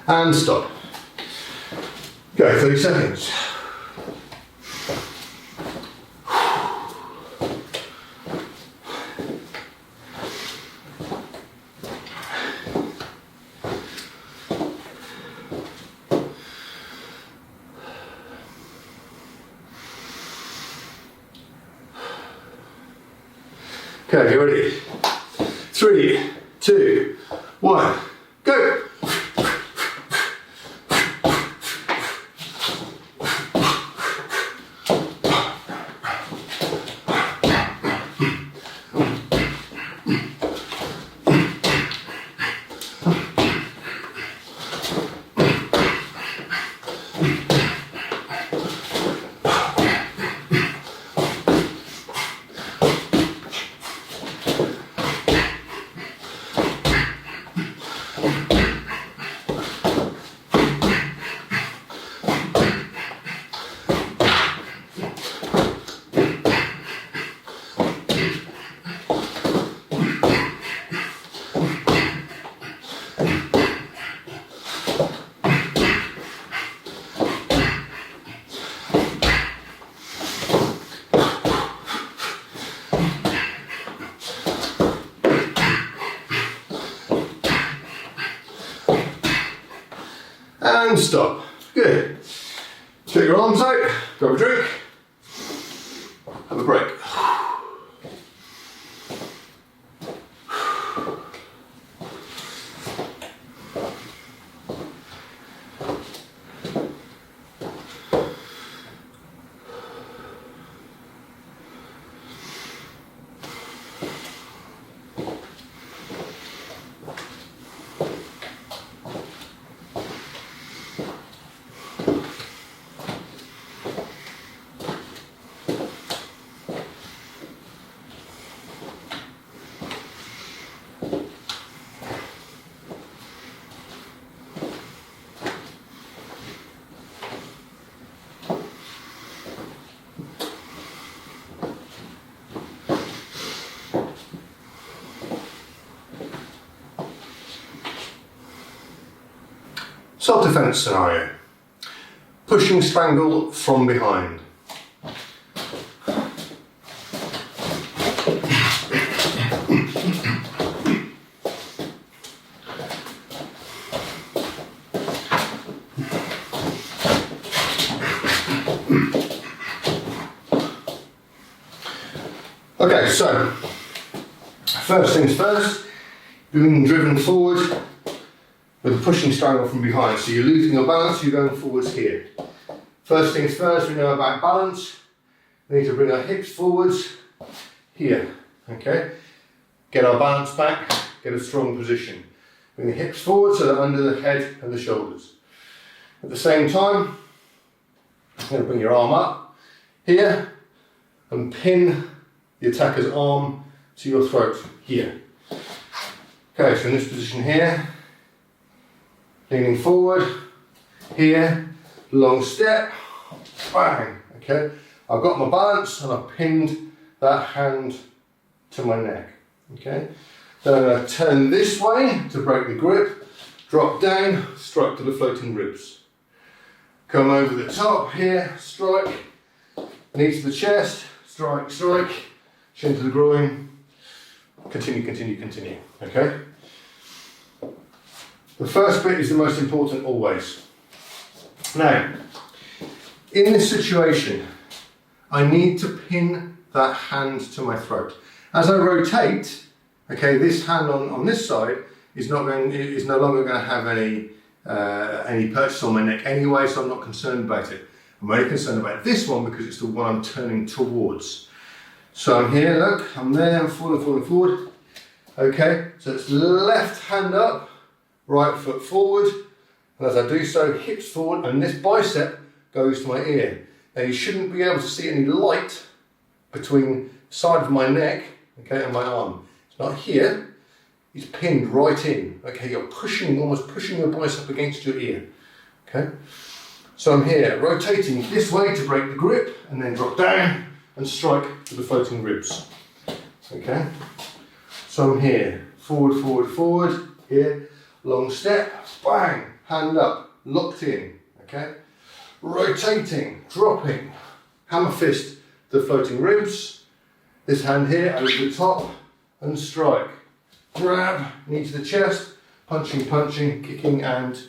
And stop. Go, 30 seconds. Okay, get ready. 3, 2, 1. and stop. Good. Take your arms out, grab a drink, have a break. Self-defense scenario. Pushing strangle from behind. Okay, so first things first, being driven forward with a pushing strangle from behind. So you're losing your balance, you're going forwards here. First things first, we know about balance. We need to bring our hips forwards here, okay? Get our balance back, get a strong position. Bring the hips forward so they're under the head and the shoulders. At the same time, you're going to bring your arm up here and pin the attacker's arm to your throat here. Okay, so in this position here, leaning forward, here, long step, bang, okay? I've got my balance and I've pinned that hand to my neck, okay? Then I'm going to turn this way to break the grip, drop down, strike to the floating ribs. Come over the top here, strike, knee to the chest, strike, strike, chin to the groin, continue, continue, continue, okay? The first bit is the most important always. Now, in this situation, I need to pin that hand to my throat. As I rotate, okay, this hand on this side is no longer going to have any purchase on my neck anyway, so I'm not concerned about it. I'm only concerned about this one because it's the one I'm turning towards. So I'm here, look, I'm there, I'm falling forward. Okay, so it's left hand up, right foot forward, and as I do so, hips forward, and this bicep goes to my ear. Now you shouldn't be able to see any light between the side of my neck, okay, and my arm. It's not here, it's pinned right in. Okay, you're pushing, almost pushing your bicep against your ear. Okay, so I'm here, rotating this way to break the grip, and then drop down and strike to the floating ribs. Okay, so I'm here, forward, forward, forward, here. Long step, bang, hand up, locked in, okay? Rotating, dropping, hammer fist the floating ribs, this hand here over the top, and strike. Grab, knee to the chest, punching, punching, kicking, and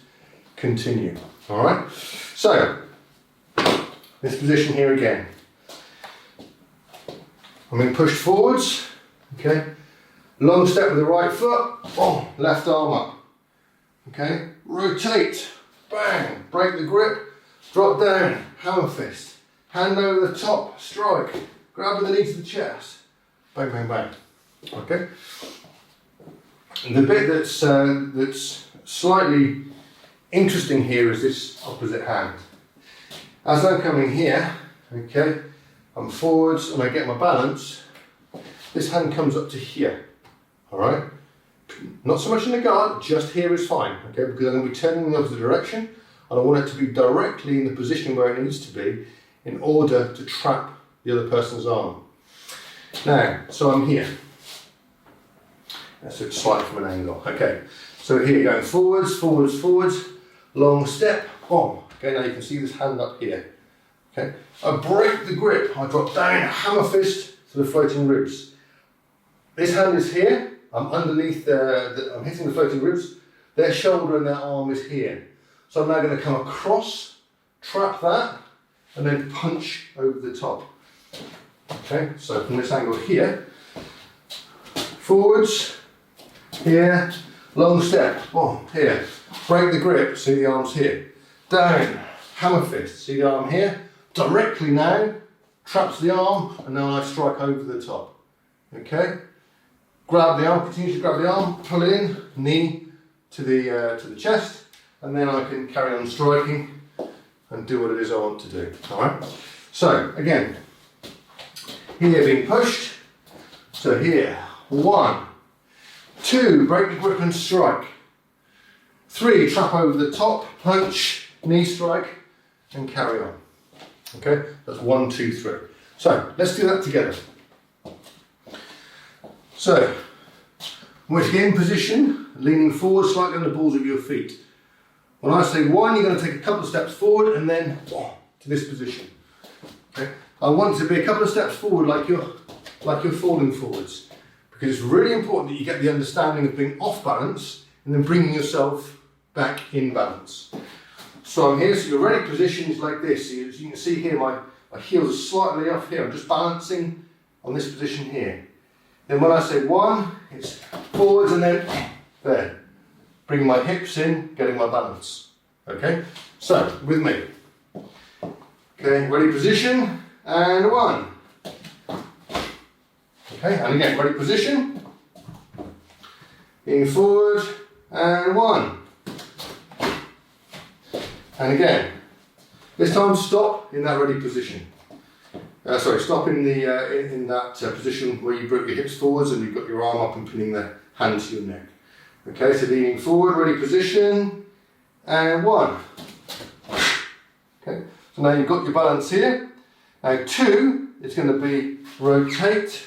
continue, all right? So, this position here again. I'm being pushed forwards, okay? Long step with the right foot, boom, left arm up. Okay, rotate, bang, break the grip, drop down, hammer fist, hand over the top, strike, grab with the knee to the chest, bang, bang, bang. Okay. And the bit that's slightly interesting here is this opposite hand. As I'm coming here, okay, I'm forwards and I get my balance. This hand comes up to here. All right. Not so much in the guard, just here is fine, okay, because I'm going to be turning in the opposite direction and I want it to be directly in the position where it needs to be in order to trap the other person's arm. Now, so I'm here. So it's slightly from an angle, okay. So here going forwards, forwards, forwards, long step, boom. Okay, now you can see this hand up here. Okay, I break the grip, I drop down, hammer fist to the floating ribs. This hand is here. I'm underneath I'm hitting the floating ribs. Their shoulder and their arm is here. So I'm now going to come across, trap that, and then punch over the top. Okay, so from this angle here, forwards, here, long step, boom, here, break the grip, see the arms here, down, hammer fist, see the arm here, directly now, traps the arm, and now I strike over the top. Okay, grab the arm, continue to grab the arm, pull it in, knee to the chest, and then I can carry on striking and do what it is I want to do. All right. So again, here being pushed. So here, 1, 2, break the grip and strike. 3, trap over the top, punch, knee strike, and carry on. Okay, that's 1, 2, 3. So let's do that together. So, with in position, leaning forward slightly on the balls of your feet. When I say 1, you're going to take a couple of steps forward and then to this position. Okay, I want to be a couple of steps forward like you're falling forwards, because it's really important that you get the understanding of being off balance and then bringing yourself back in balance. So I'm here, so your ready position is like this. So as you can see here, my heels are slightly off here. I'm just balancing on this position here. Then when I say 1, it's forwards and then there. Bringing my hips in, getting my balance. Okay, so with me. Okay, ready position, and 1. Okay, and again, ready position. Leaning forward, and 1. And again, this time stop in that ready position. Stop in that position where you brought your hips forwards and you've got your arm up and pinning the hand to your neck. Okay, so leaning forward, ready position, and 1. Okay, so now you've got your balance here. Now 2, it's going to be rotate,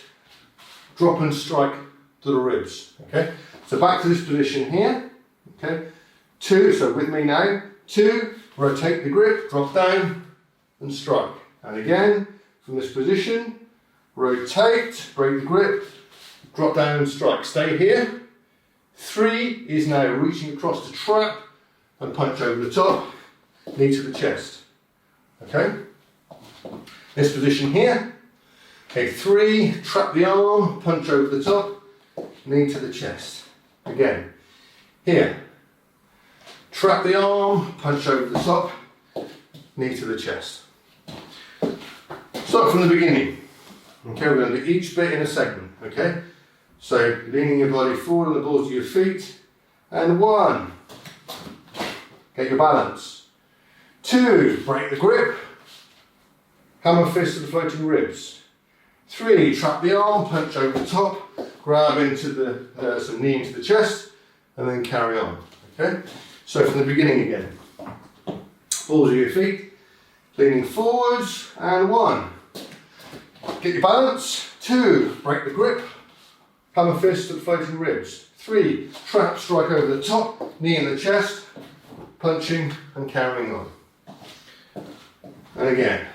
drop and strike to the ribs. Okay, so back to this position here. Okay, 2, so with me now, 2, rotate the grip, drop down and strike. And again, from this position, rotate, break the grip, drop down and strike. Stay here. 3 is now reaching across to trap and punch over the top, knee to the chest. Okay? This position here. Okay, 3, trap the arm, punch over the top, knee to the chest. Again, here. Trap the arm, punch over the top, knee to the chest. Start from the beginning. Okay, we're going to do each bit in a segment. Okay? So, leaning your body forward on the balls of your feet, and 1, get your balance. 2, break the grip, hammer fist to the floating ribs. 3, trap the arm, punch over the top, grab into some knee into the chest, and then carry on. Okay? So from the beginning again. Balls of your feet, leaning forwards, and 1. Get your balance. 2, break the grip, hammer fist to the floating ribs. 3, trap, strike over the top, knee in the chest, punching and carrying on. And again,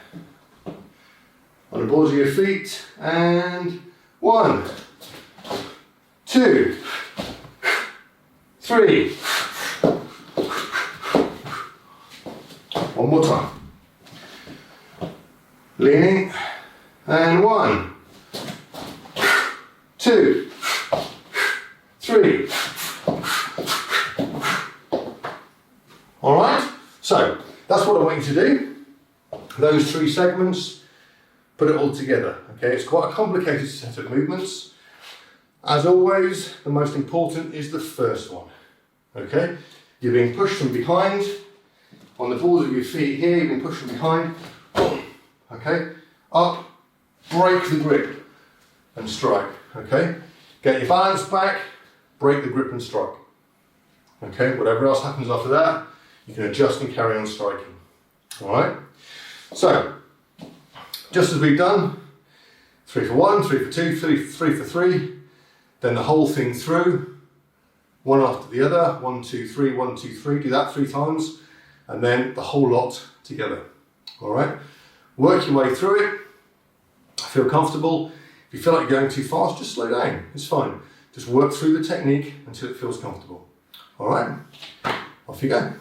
on the balls of your feet, and 1, 2, 3. One more time. Leaning, and 1, 2, 3. All right, so that's what I want you to do. Those 3 segments, put it all together. Okay, it's quite a complicated set of movements. As always, the most important is the first one. Okay, you're being pushed from behind. On the balls of your feet here, you're being pushed from behind. Okay, up, break the grip and strike. Okay, get your balance back, break the grip and strike. Okay, whatever else happens after that, you can adjust and carry on striking. All right, so just as we've done, 3 for 1, 3 for 2, 3 for 3, then the whole thing through, one after the other, 1, 2, 3, 1, 2, 3, do that 3 times, and then the whole lot together. All right, work your way through it. Feel comfortable. If you feel like you're going too fast, just slow down. It's fine. Just work through the technique until it feels comfortable. All right, off you go.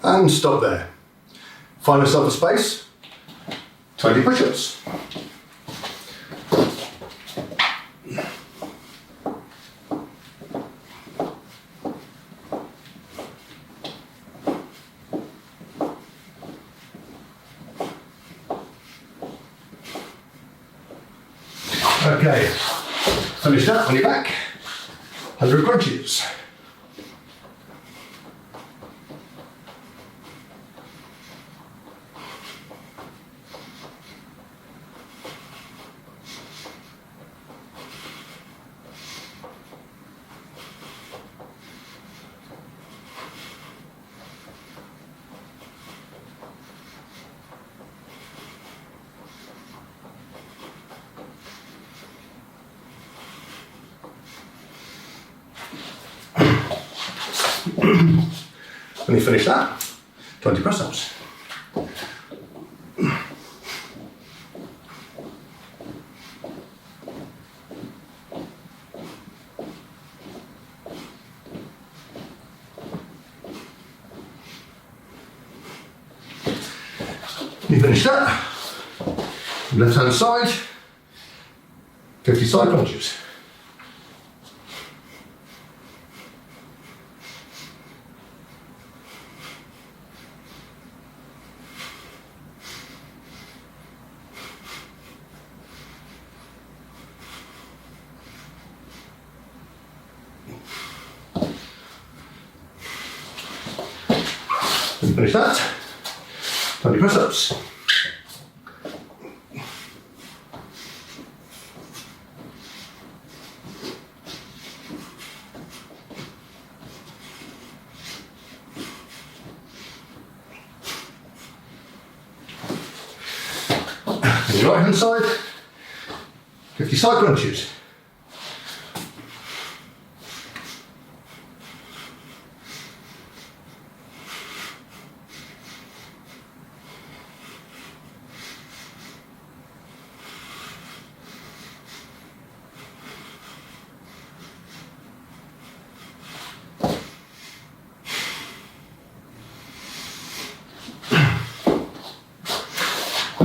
and stop there. Find yourself a space, 20 push-ups. Okay, finish that on your back, 100 crunches. When you finish that, 20 press-ups. When you finish that, left hand side, 50 side crunches. Finish that, 20 press-ups. And your right hand side, 50 side crunches.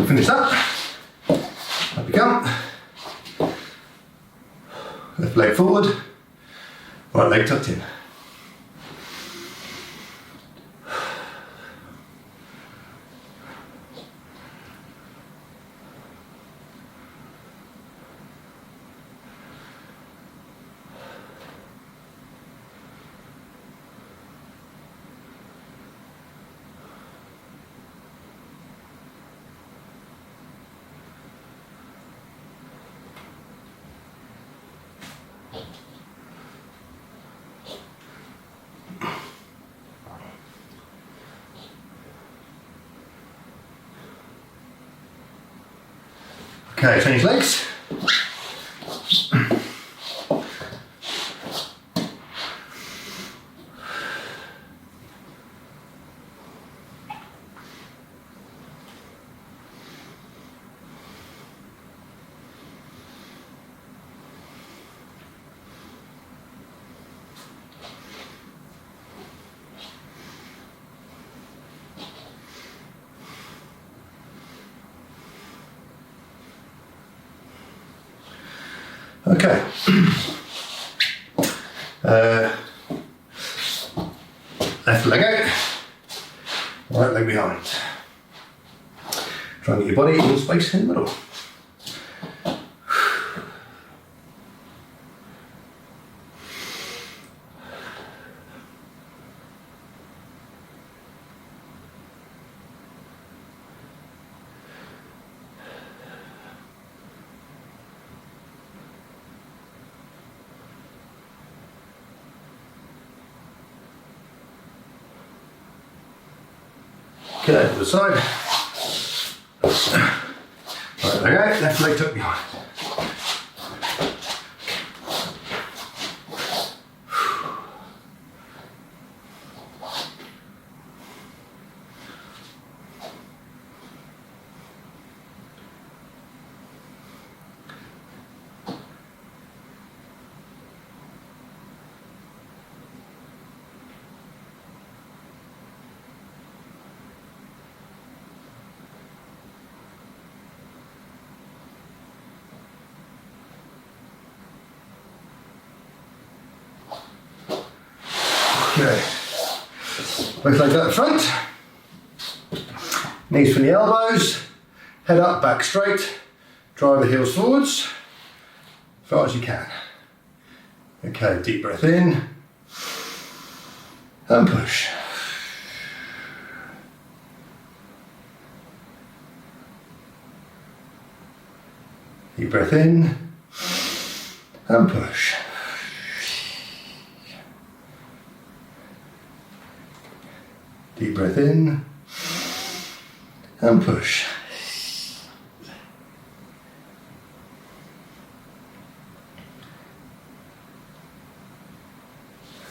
Finish that. Up you come. Left leg forward, right leg tucked in. Okay, change legs. Okay. Left leg out, right leg behind. Try and get your body in space in the middle. Okay, to the side. Right leg out, left leg tucked behind. Okay. Both legs out the front. Knees from the elbows. Head up, back straight. Drive the heels forwards. As far as you can. Okay, deep breath in. And push. Deep breath in. And push. Deep breath in and push.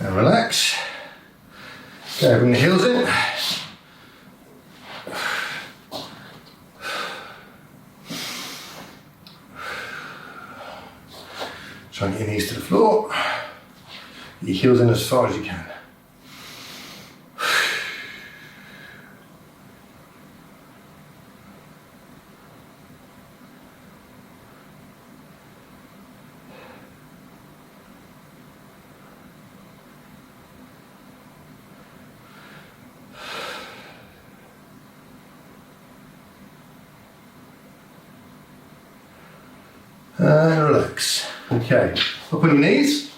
And relax. Okay, bring the heels in. Try and get your knees to the floor. Get your heels in as far as you can. And relax. Okay, up on your knees.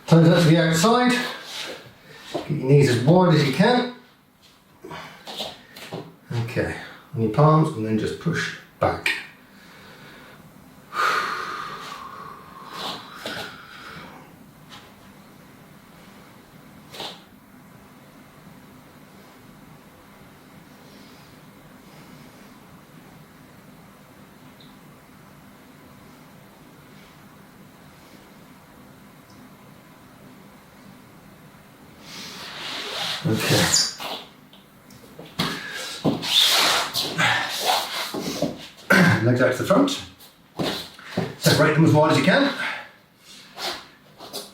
Toes out to the outside. Get your knees as wide as you can. Okay, on your palms and then just push back. Okay. Legs out to the front. Separate them as wide as you can.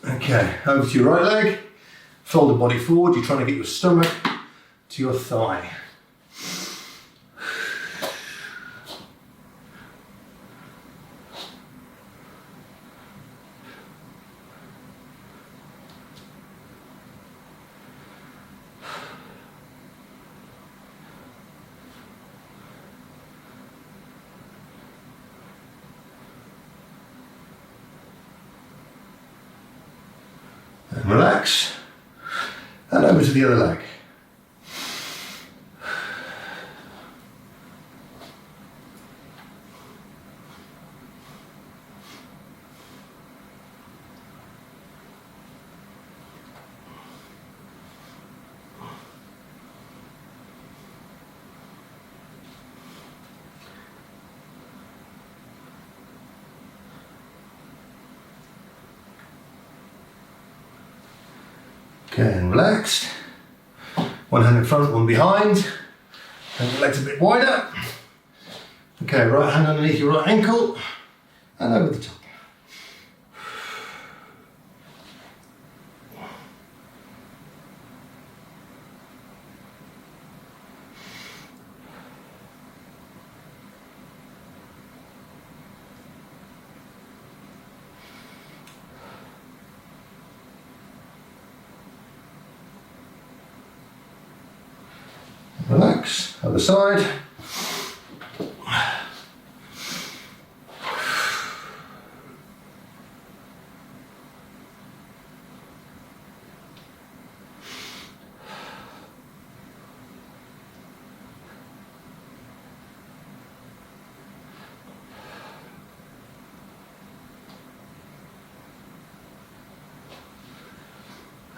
Okay, over to your right leg. Fold the body forward. You're trying to get your stomach to your thigh. And relax, and over to the other leg. Okay, and relaxed. One hand in front, one behind. And your legs a bit wider. Okay, right hand underneath your right ankle and over the top. Relax, other side.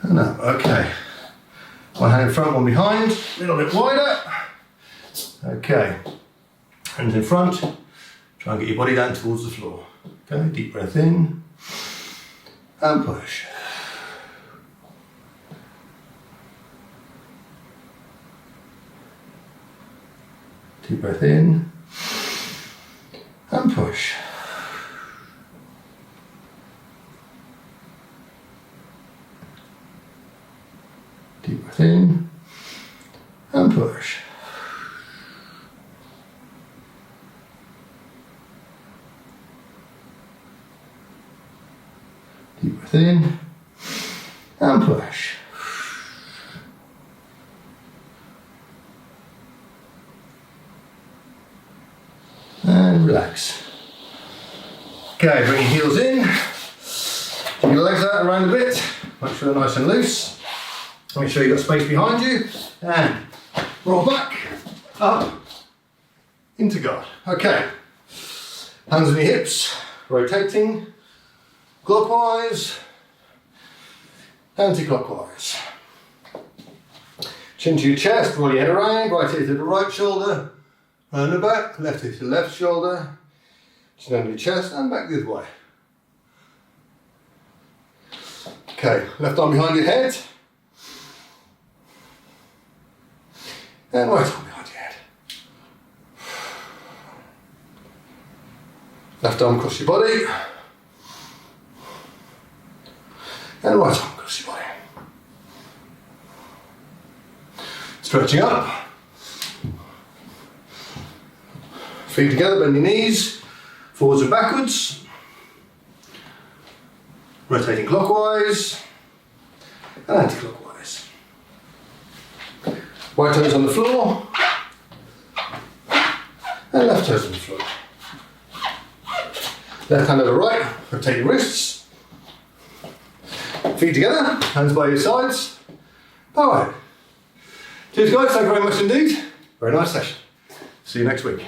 And up, okay. One hand in front, one behind, a little bit wider. Okay, hands in front, try and get your body down towards the floor. Okay, deep breath in, and push. Deep breath in, and push. Deep breath in, and push. Deep breath in, and push. And relax. Okay, bring your heels in. Take your legs out around a bit. Make sure they're nice and loose. Make sure you've got space behind you. And roll back, up, into guard. Okay. Hands on your hips, rotating clockwise, anti-clockwise. Chin to your chest, roll your head around, right hip to the right shoulder, round the back, left hip to the left shoulder, chin under your chest and back the other way. Okay, left arm behind your head, and right arm behind your head. Left arm across your body, and right arm across your body. Stretching up. Feet together, bend your knees, forwards and backwards. Rotating clockwise and anti-clockwise. Right toes on the floor and left toes on the floor. Left hand over right, rotate your wrists. Feet together, hands by your sides. Power. Cheers guys, thank you very much indeed. Very nice session. See you next week.